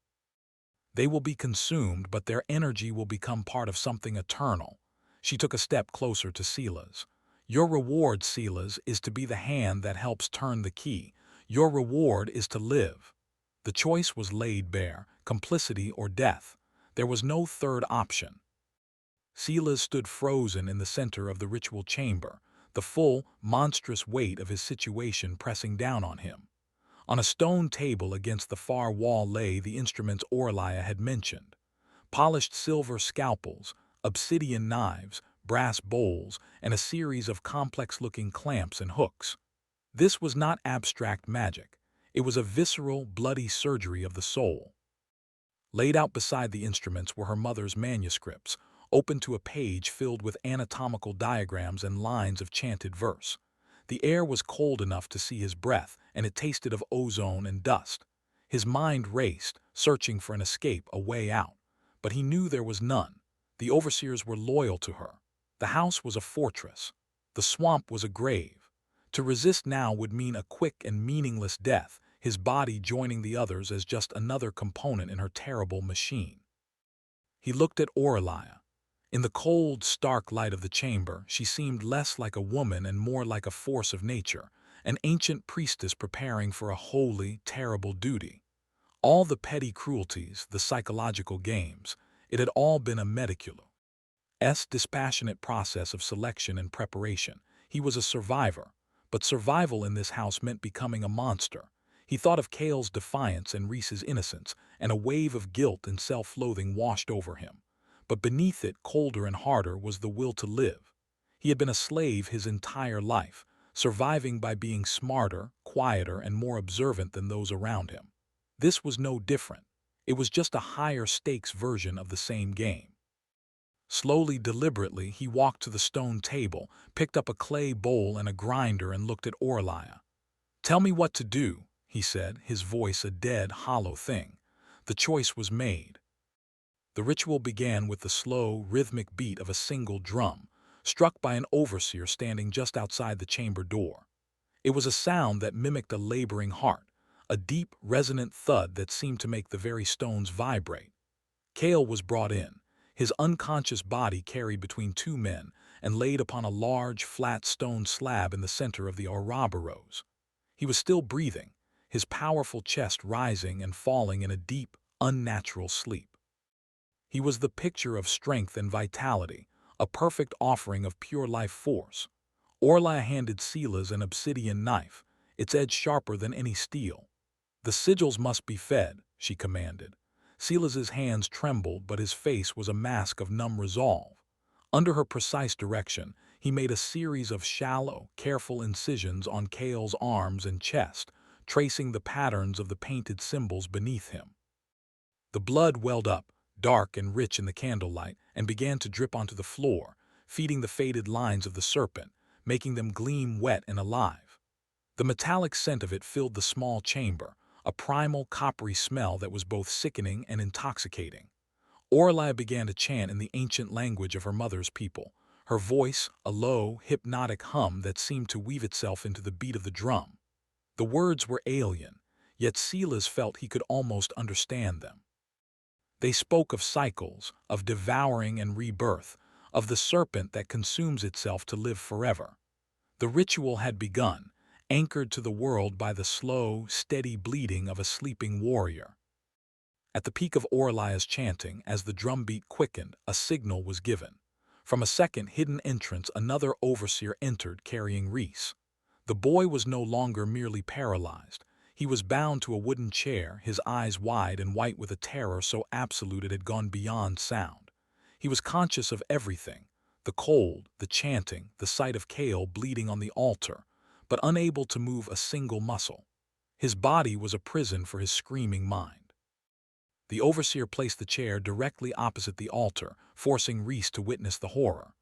They will be consumed, but their energy will become part of something eternal. She took a step closer to Silas. Your reward, Silas, is to be the hand that helps turn the key. Your reward is to live. The choice was laid bare, complicity or death. There was no third option. Silas stood frozen in the center of the ritual chamber, the full, monstrous weight of his situation pressing down on him. On a stone table against the far wall lay the instruments Aurelia had mentioned. Polished silver scalpels, obsidian knives, brass bowls, and a series of complex-looking clamps and hooks. This was not abstract magic. It was a visceral, bloody surgery of the soul. Laid out beside the instruments were her mother's manuscripts, open to a page filled with anatomical diagrams and lines of chanted verse. The air was cold enough to see his breath, and it tasted of ozone and dust. His mind raced, searching for an escape, a way out. But he knew there was none. The overseers were loyal to her. The house was a fortress. The swamp was a grave. To resist now would mean a quick and meaningless death, his body joining the others as just another component in her terrible machine. He looked at Aurelia. In the cold, stark light of the chamber, she seemed less like a woman and more like a force of nature, an ancient priestess preparing for a holy, terrible duty. All the petty cruelties, the psychological games, it had all been a meticulous, dispassionate process of selection and preparation. He was a survivor, but survival in this house meant becoming a monster. He thought of Kale's defiance and Reese's innocence, and a wave of guilt and self-loathing washed over him. But beneath it, colder and harder, was the will to live. He had been a slave his entire life, surviving by being smarter, quieter, and more observant than those around him. This was no different. It was just a higher-stakes version of the same game. Slowly, deliberately, he walked to the stone table, picked up a clay bowl and a grinder, and looked at Aurelia. "Tell me what to do," he said, his voice a dead, hollow thing. The choice was made. The ritual began with the slow, rhythmic beat of a single drum, struck by an overseer standing just outside the chamber door. It was a sound that mimicked a laboring heart, a deep, resonant thud that seemed to make the very stones vibrate. Kale was brought in, his unconscious body carried between 2 men and laid upon a large, flat stone slab in the center of the Ouroboros. He was still breathing, his powerful chest rising and falling in a deep, unnatural sleep. He was the picture of strength and vitality, a perfect offering of pure life force. Aurelia handed Silas an obsidian knife, its edge sharper than any steel. "The sigils must be fed," she commanded. Silas's hands trembled, but his face was a mask of numb resolve. Under her precise direction, he made a series of shallow, careful incisions on Kale's arms and chest, tracing the patterns of the painted symbols beneath him. The blood welled up, dark and rich in the candlelight, and began to drip onto the floor, feeding the faded lines of the serpent, making them gleam wet and alive. The metallic scent of it filled the small chamber, a primal, coppery smell that was both sickening and intoxicating. Aurelia began to chant in the ancient language of her mother's people, her voice a low, hypnotic hum that seemed to weave itself into the beat of the drum. The words were alien, yet Silas felt he could almost understand them. They spoke of cycles, of devouring and rebirth, of the serpent that consumes itself to live forever. The ritual had begun, anchored to the world by the slow, steady bleeding of a sleeping warrior. At the peak of Aurelia's chanting, as the drumbeat quickened, a signal was given. From a second hidden entrance, another overseer entered carrying Reese. The boy was no longer merely paralyzed. He was bound to a wooden chair, his eyes wide and white with a terror so absolute it had gone beyond sound. He was conscious of everything: the cold, the chanting, the sight of Cale bleeding on the altar, but unable to move a single muscle. His body was a prison for his screaming mind. The overseer placed the chair directly opposite the altar, forcing Reese to witness the horror.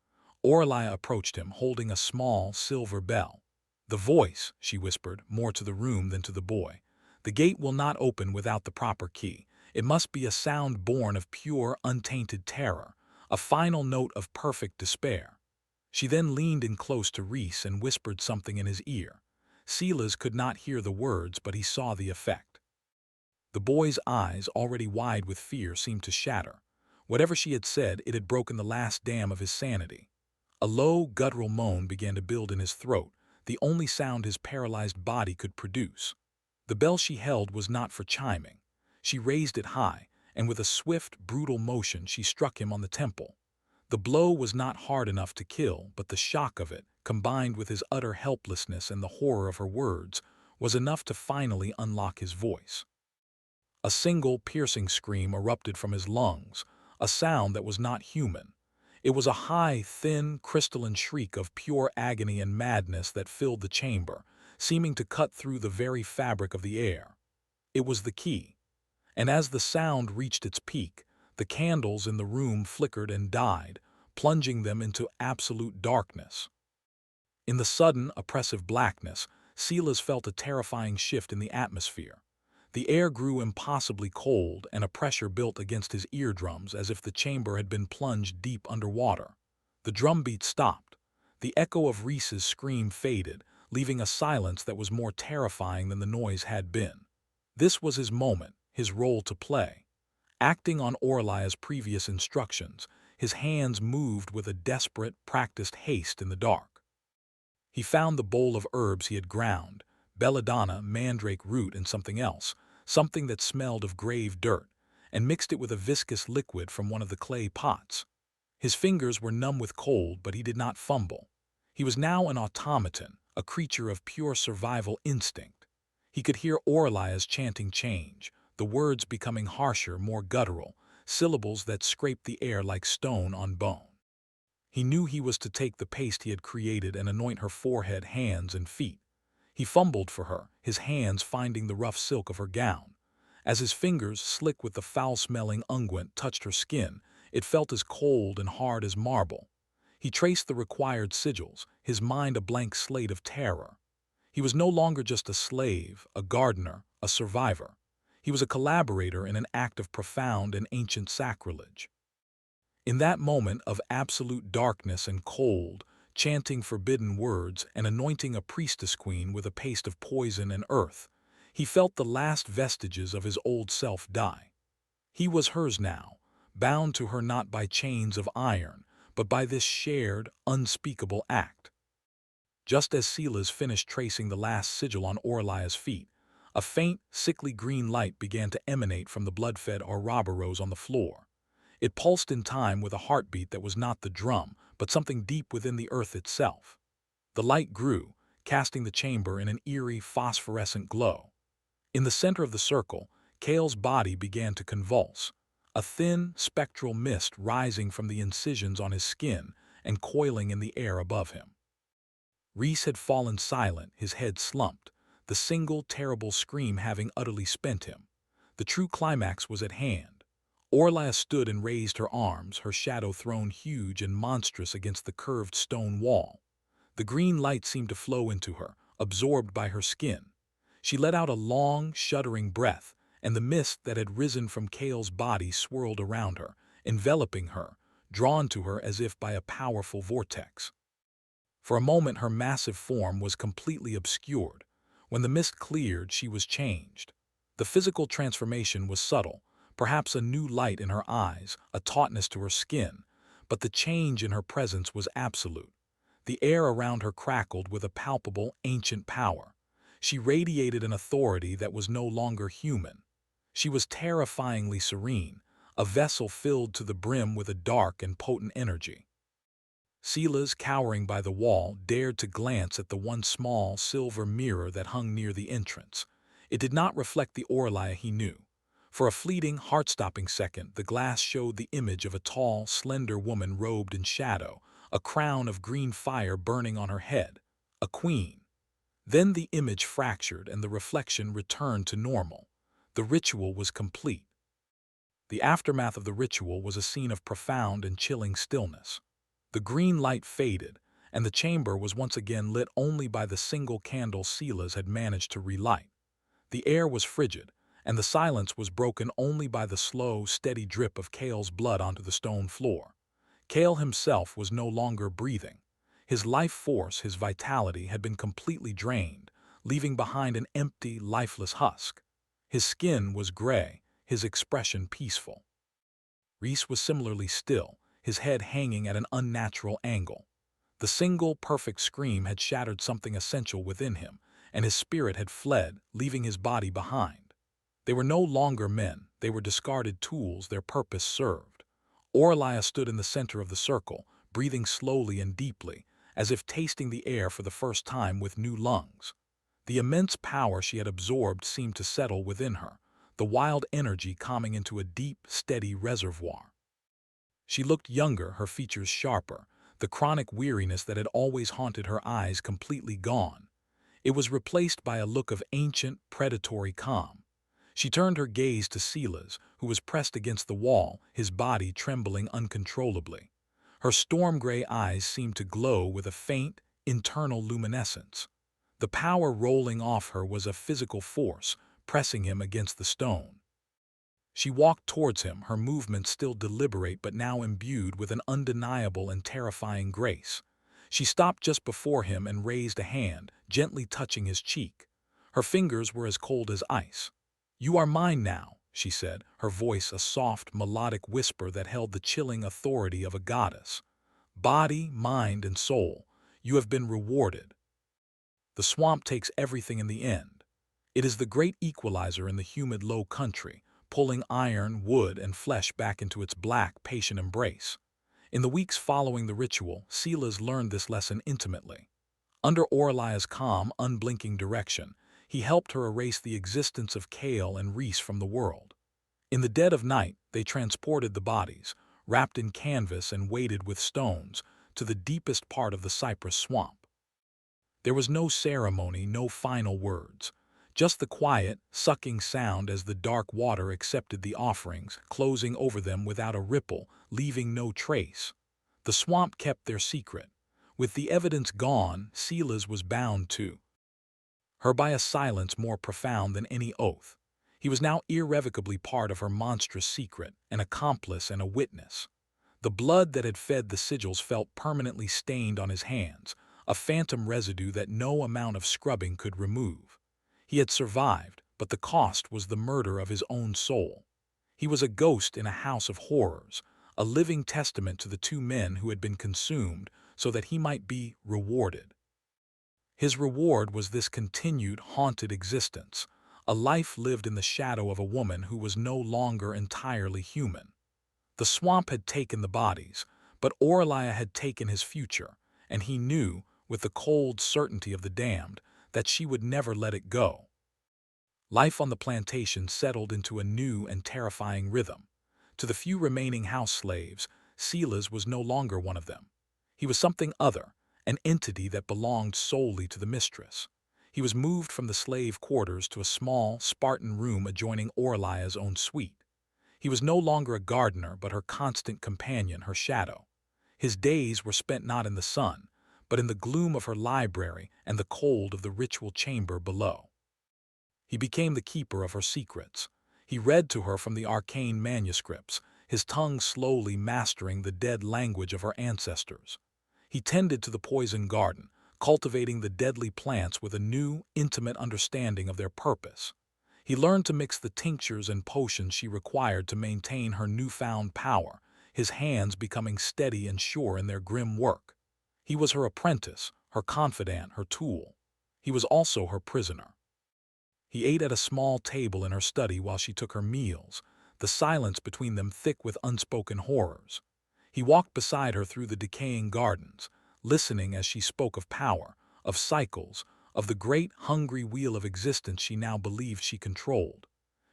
Aurelia approached him, holding a small, silver bell. "The voice," she whispered, more to the room than to the boy. "The gate will not open without the proper key. It must be a sound born of pure, untainted terror, a final note of perfect despair." She then leaned in close to Reese and whispered something in his ear. Silas could not hear the words, but he saw the effect. The boy's eyes, already wide with fear, seemed to shatter. Whatever she had said, it had broken the last dam of his sanity. A low, guttural moan began to build in his throat, the only sound his paralyzed body could produce. The bell she held was not for chiming. She raised it high, and with a swift, brutal motion she struck him on the temple. The blow was not hard enough to kill, but the shock of it, combined with his utter helplessness and the horror of her words, was enough to finally unlock his voice. A single, piercing scream erupted from his lungs, a sound that was not human. It was a high, thin, crystalline shriek of pure agony and madness that filled the chamber, seeming to cut through the very fabric of the air. It was the key. And as the sound reached its peak, the candles in the room flickered and died, plunging them into absolute darkness. In the sudden, oppressive blackness, Silas felt a terrifying shift in the atmosphere. The air grew impossibly cold, and a pressure built against his eardrums as if the chamber had been plunged deep underwater. The drumbeat stopped. The echo of Reese's scream faded, leaving a silence that was more terrifying than the noise had been. This was his moment, his role to play. Acting on Aurelia's previous instructions, his hands moved with a desperate, practiced haste in the dark. He found the bowl of herbs he had ground, belladonna, mandrake root, and something else, something that smelled of grave dirt, and mixed it with a viscous liquid from one of the clay pots. His fingers were numb with cold, but he did not fumble. He was now an automaton, a creature of pure survival instinct. He could hear Aurelia's chanting change, the words becoming harsher, more guttural, syllables that scraped the air like stone on bone. He knew he was to take the paste he had created and anoint her forehead, hands, and feet. He fumbled for her, his hands finding the rough silk of her gown. As his fingers, slick with the foul-smelling unguent, touched her skin, it felt as cold and hard as marble. He traced the required sigils, his mind a blank slate of terror. He was no longer just a slave, a gardener, a survivor. He was a collaborator in an act of profound and ancient sacrilege. In that moment of absolute darkness and cold, chanting forbidden words and anointing a priestess queen with a paste of poison and earth, he felt the last vestiges of his old self die. He was hers now, bound to her not by chains of iron, but by this shared, unspeakable act. Just as Silas finished tracing the last sigil on Aurelia's feet, a faint, sickly green light began to emanate from the blood-fed Ouroboros on the floor. It pulsed in time with a heartbeat that was not the drum, but something deep within the earth itself. The light grew, casting the chamber in an eerie, phosphorescent glow. In the center of the circle, Cale's body began to convulse, a thin, spectral mist rising from the incisions on his skin and coiling in the air above him. Reese had fallen silent, his head slumped, the single terrible scream having utterly spent him. The true climax was at hand. Aurelia stood and raised her arms, her shadow thrown huge and monstrous against the curved stone wall. The green light seemed to flow into her, absorbed by her skin. She let out a long, shuddering breath, and the mist that had risen from Cale's body swirled around her, enveloping her, drawn to her as if by a powerful vortex. For a moment her massive form was completely obscured. When the mist cleared, she was changed. The physical transformation was subtle, perhaps a new light in her eyes, a tautness to her skin, but the change in her presence was absolute. The air around her crackled with a palpable, ancient power. She radiated an authority that was no longer human. She was terrifyingly serene, a vessel filled to the brim with a dark and potent energy. Silas, cowering by the wall, dared to glance at the one small silver mirror that hung near the entrance. It did not reflect the Aurelia he knew. For a fleeting, heart-stopping second, the glass showed the image of a tall, slender woman robed in shadow, a crown of green fire burning on her head. A queen. Then the image fractured and the reflection returned to normal. The ritual was complete. The aftermath of the ritual was a scene of profound and chilling stillness. The green light faded, and the chamber was once again lit only by the single candle Silas had managed to relight. The air was frigid, and the silence was broken only by the slow, steady drip of Cale's blood onto the stone floor. Cale himself was no longer breathing. His life force, his vitality, had been completely drained, leaving behind an empty, lifeless husk. His skin was gray, his expression peaceful. Reese was similarly still, his head hanging at an unnatural angle. The single, perfect scream had shattered something essential within him, and his spirit had fled, leaving his body behind. They were no longer men, they were discarded tools their purpose served. Aurelia stood in the center of the circle, breathing slowly and deeply, as if tasting the air for the first time with new lungs. The immense power she had absorbed seemed to settle within her, the wild energy calming into a deep, steady reservoir. She looked younger, her features sharper, the chronic weariness that had always haunted her eyes completely gone. It was replaced by a look of ancient, predatory calm. She turned her gaze to Silas, who was pressed against the wall, his body trembling uncontrollably. Her storm-gray eyes seemed to glow with a faint, internal luminescence. The power rolling off her was a physical force, pressing him against the stone. She walked towards him, her movements still deliberate but now imbued with an undeniable and terrifying grace. She stopped just before him and raised a hand, gently touching his cheek. Her fingers were as cold as ice. "You are mine now," she said, her voice a soft, melodic whisper that held the chilling authority of a goddess. "Body, mind, and soul, you have been rewarded. The swamp takes everything in the end. It is the great equalizer in the humid low country, pulling iron, wood, and flesh back into its black, patient embrace." In the weeks following the ritual, Silas learned this lesson intimately. Under Aurelia's calm, unblinking direction, he helped her erase the existence of Cale and Reese from the world. In the dead of night, they transported the bodies, wrapped in canvas and weighted with stones, to the deepest part of the cypress swamp. There was no ceremony, no final words. Just the quiet, sucking sound as the dark water accepted the offerings, closing over them without a ripple, leaving no trace. The swamp kept their secret. With the evidence gone, Silas was bound to her by a silence more profound than any oath. He was now irrevocably part of her monstrous secret, an accomplice and a witness. The blood that had fed the sigils felt permanently stained on his hands, a phantom residue that no amount of scrubbing could remove. He had survived, but the cost was the murder of his own soul. He was a ghost in a house of horrors, a living testament to the two men who had been consumed so that he might be rewarded. His reward was this continued, haunted existence, a life lived in the shadow of a woman who was no longer entirely human. The swamp had taken the bodies, but Aurelia had taken his future, and he knew, with the cold certainty of the damned, that she would never let it go. Life on the plantation settled into a new and terrifying rhythm. To the few remaining house slaves, Silas was no longer one of them. He was something other, an entity that belonged solely to the mistress. He was moved from the slave quarters to a small, Spartan room adjoining Aurelia's own suite. He was no longer a gardener, but her constant companion, her shadow. His days were spent not in the sun, but in the gloom of her library and the cold of the ritual chamber below. He became the keeper of her secrets. He read to her from the arcane manuscripts, his tongue slowly mastering the dead language of her ancestors. He tended to the poison garden, cultivating the deadly plants with a new, intimate understanding of their purpose. He learned to mix the tinctures and potions she required to maintain her newfound power, his hands becoming steady and sure in their grim work. He was her apprentice, her confidant, her tool. He was also her prisoner. He ate at a small table in her study while she took her meals, the silence between them thick with unspoken horrors. He walked beside her through the decaying gardens, listening as she spoke of power, of cycles, of the great, hungry wheel of existence she now believed she controlled.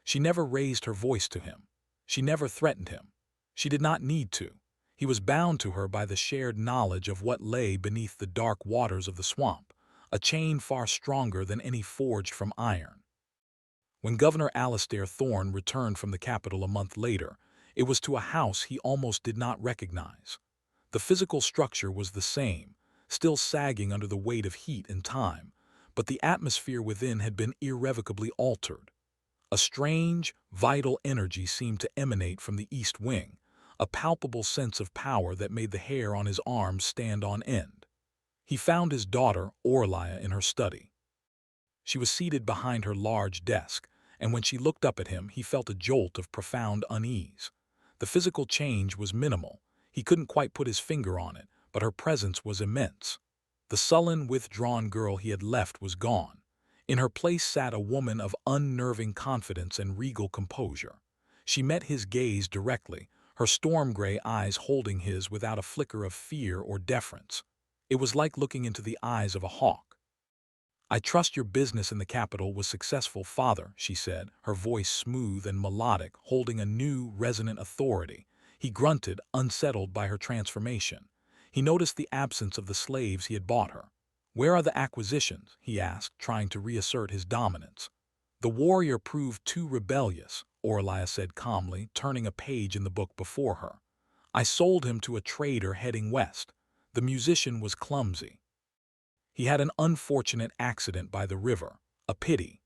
She never raised her voice to him. She never threatened him. She did not need to. He was bound to her by the shared knowledge of what lay beneath the dark waters of the swamp, a chain far stronger than any forged from iron. When Governor Aurelia Thorne returned from the capital a month later, it was to a house he almost did not recognize. The physical structure was the same, still sagging under the weight of heat and time, but the atmosphere within had been irrevocably altered. A strange, vital energy seemed to emanate from the east wing, a palpable sense of power that made the hair on his arms stand on end. He found his daughter, Aurelia, in her study. She was seated behind her large desk, and when she looked up at him, he felt a jolt of profound unease. The physical change was minimal. He couldn't quite put his finger on it, but her presence was immense. The sullen, withdrawn girl he had left was gone. In her place sat a woman of unnerving confidence and regal composure. She met his gaze directly, her storm-gray eyes holding his without a flicker of fear or deference. It was like looking into the eyes of a hawk. "I trust your business in the capital was successful, Father," she said, her voice smooth and melodic, holding a new, resonant authority. He grunted, unsettled by her transformation. He noticed the absence of the slaves he had bought her. "Where are the acquisitions?" he asked, trying to reassert his dominance. "The warrior proved too rebellious," Aurelia said calmly, turning a page in the book before her. "I sold him to a trader heading west. The musician was clumsy. He had an unfortunate accident by the river, a pity."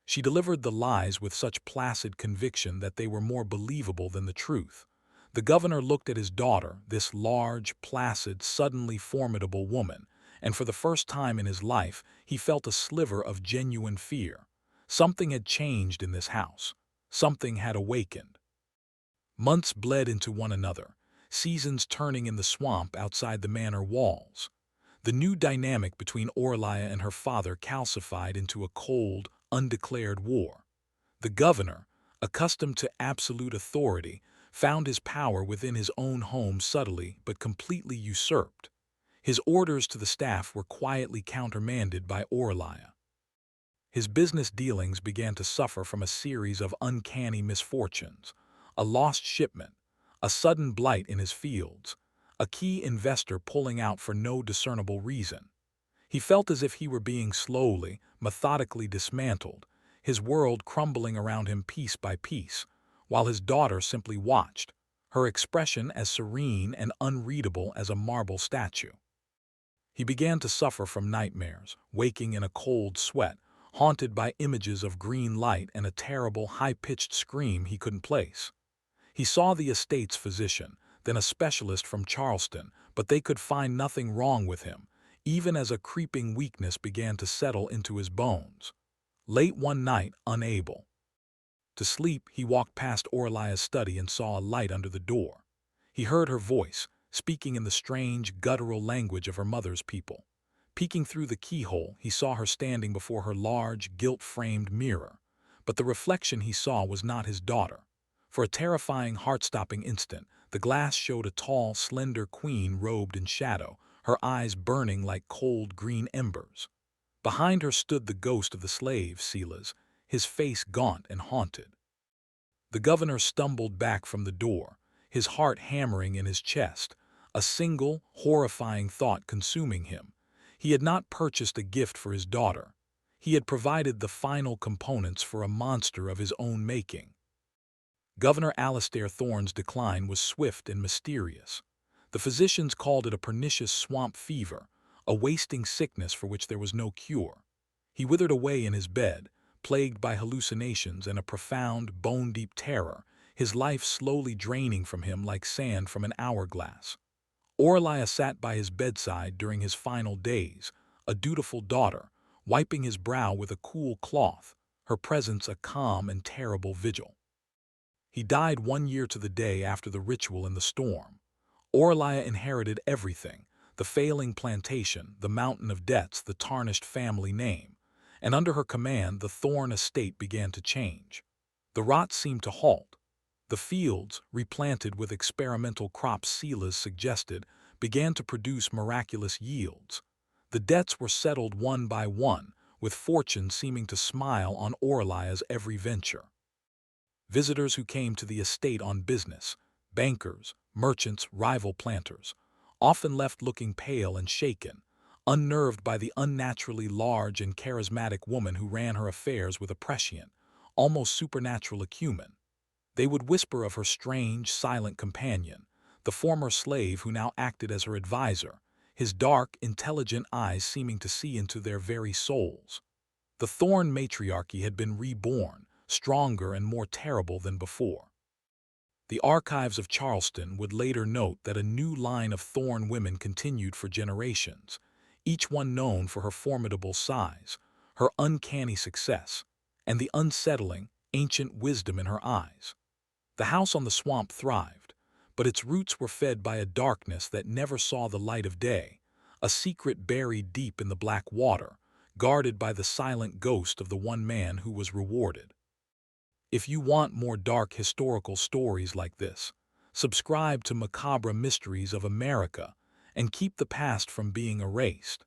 She delivered the lies with such placid conviction that they were more believable than the truth. The governor looked at his daughter, this large, placid, suddenly formidable woman, and for the first time in his life he felt a sliver of genuine fear. Something had changed in this house. Something had awakened. Months bled into one another, seasons turning in the swamp outside the manor walls. The new dynamic between Aurelia and her father calcified into a cold, undeclared war. The governor, accustomed to absolute authority, found his power within his own home subtly but completely usurped. His orders to the staff were quietly countermanded by Aurelia. His business dealings began to suffer from a series of uncanny misfortunes: a lost shipment, a sudden blight in his fields, a key investor pulling out for no discernible reason. He felt as if he were being slowly, methodically dismantled, his world crumbling around him piece by piece, while his daughter simply watched, her expression as serene and unreadable as a marble statue. He began to suffer from nightmares, waking in a cold sweat, haunted by images of green light and a terrible, high-pitched scream he couldn't place. He saw the estate's physician, then a specialist from Charleston, but they could find nothing wrong with him, even as a creeping weakness began to settle into his bones. Late one night, unable to sleep, he walked past Aurelia's study and saw a light under the door. He heard her voice, speaking in the strange, guttural language of her mother's people. Peeking through the keyhole, he saw her standing before her large, gilt-framed mirror. But the reflection he saw was not his daughter. For a terrifying, heart-stopping instant, the glass showed a tall, slender queen robed in shadow, her eyes burning like cold green embers. Behind her stood the ghost of the slave, Silas, his face gaunt and haunted. The governor stumbled back from the door, his heart hammering in his chest, a single, horrifying thought consuming him. He had not purchased a gift for his daughter. He had provided the final components for a monster of his own making. Governor Aurelia Thorne's decline was swift and mysterious. The physicians called it a pernicious swamp fever, a wasting sickness for which there was no cure. He withered away in his bed, plagued by hallucinations and a profound, bone-deep terror, his life slowly draining from him like sand from an hourglass. Aurelia sat by his bedside during his final days, a dutiful daughter, wiping his brow with a cool cloth, her presence a calm and terrible vigil. He died 1 year to the day after the ritual in the storm. Aurelia inherited everything: the failing plantation, the mountain of debts, the tarnished family name, and under her command the Thorne estate began to change. The rot seemed to halt. The fields, replanted with experimental crops Silas suggested, began to produce miraculous yields. The debts were settled one by one, with fortune seeming to smile on Aurelia's every venture. Visitors who came to the estate on business, bankers, merchants, rival planters, often left looking pale and shaken, unnerved by the unnaturally large and charismatic woman who ran her affairs with a prescient, almost supernatural acumen. They would whisper of her strange, silent companion, the former slave who now acted as her advisor, his dark, intelligent eyes seeming to see into their very souls. The Thorne Matriarchy had been reborn, stronger and more terrible than before. The archives of Charleston would later note that a new line of Thorne women continued for generations, each one known for her formidable size, her uncanny success, and the unsettling, ancient wisdom in her eyes. The house on the swamp thrived, but its roots were fed by a darkness that never saw the light of day, a secret buried deep in the black water, guarded by the silent ghost of the one man who was rewarded. If you want more dark historical stories like this, subscribe to Macabre Mysteries of America and keep the past from being erased.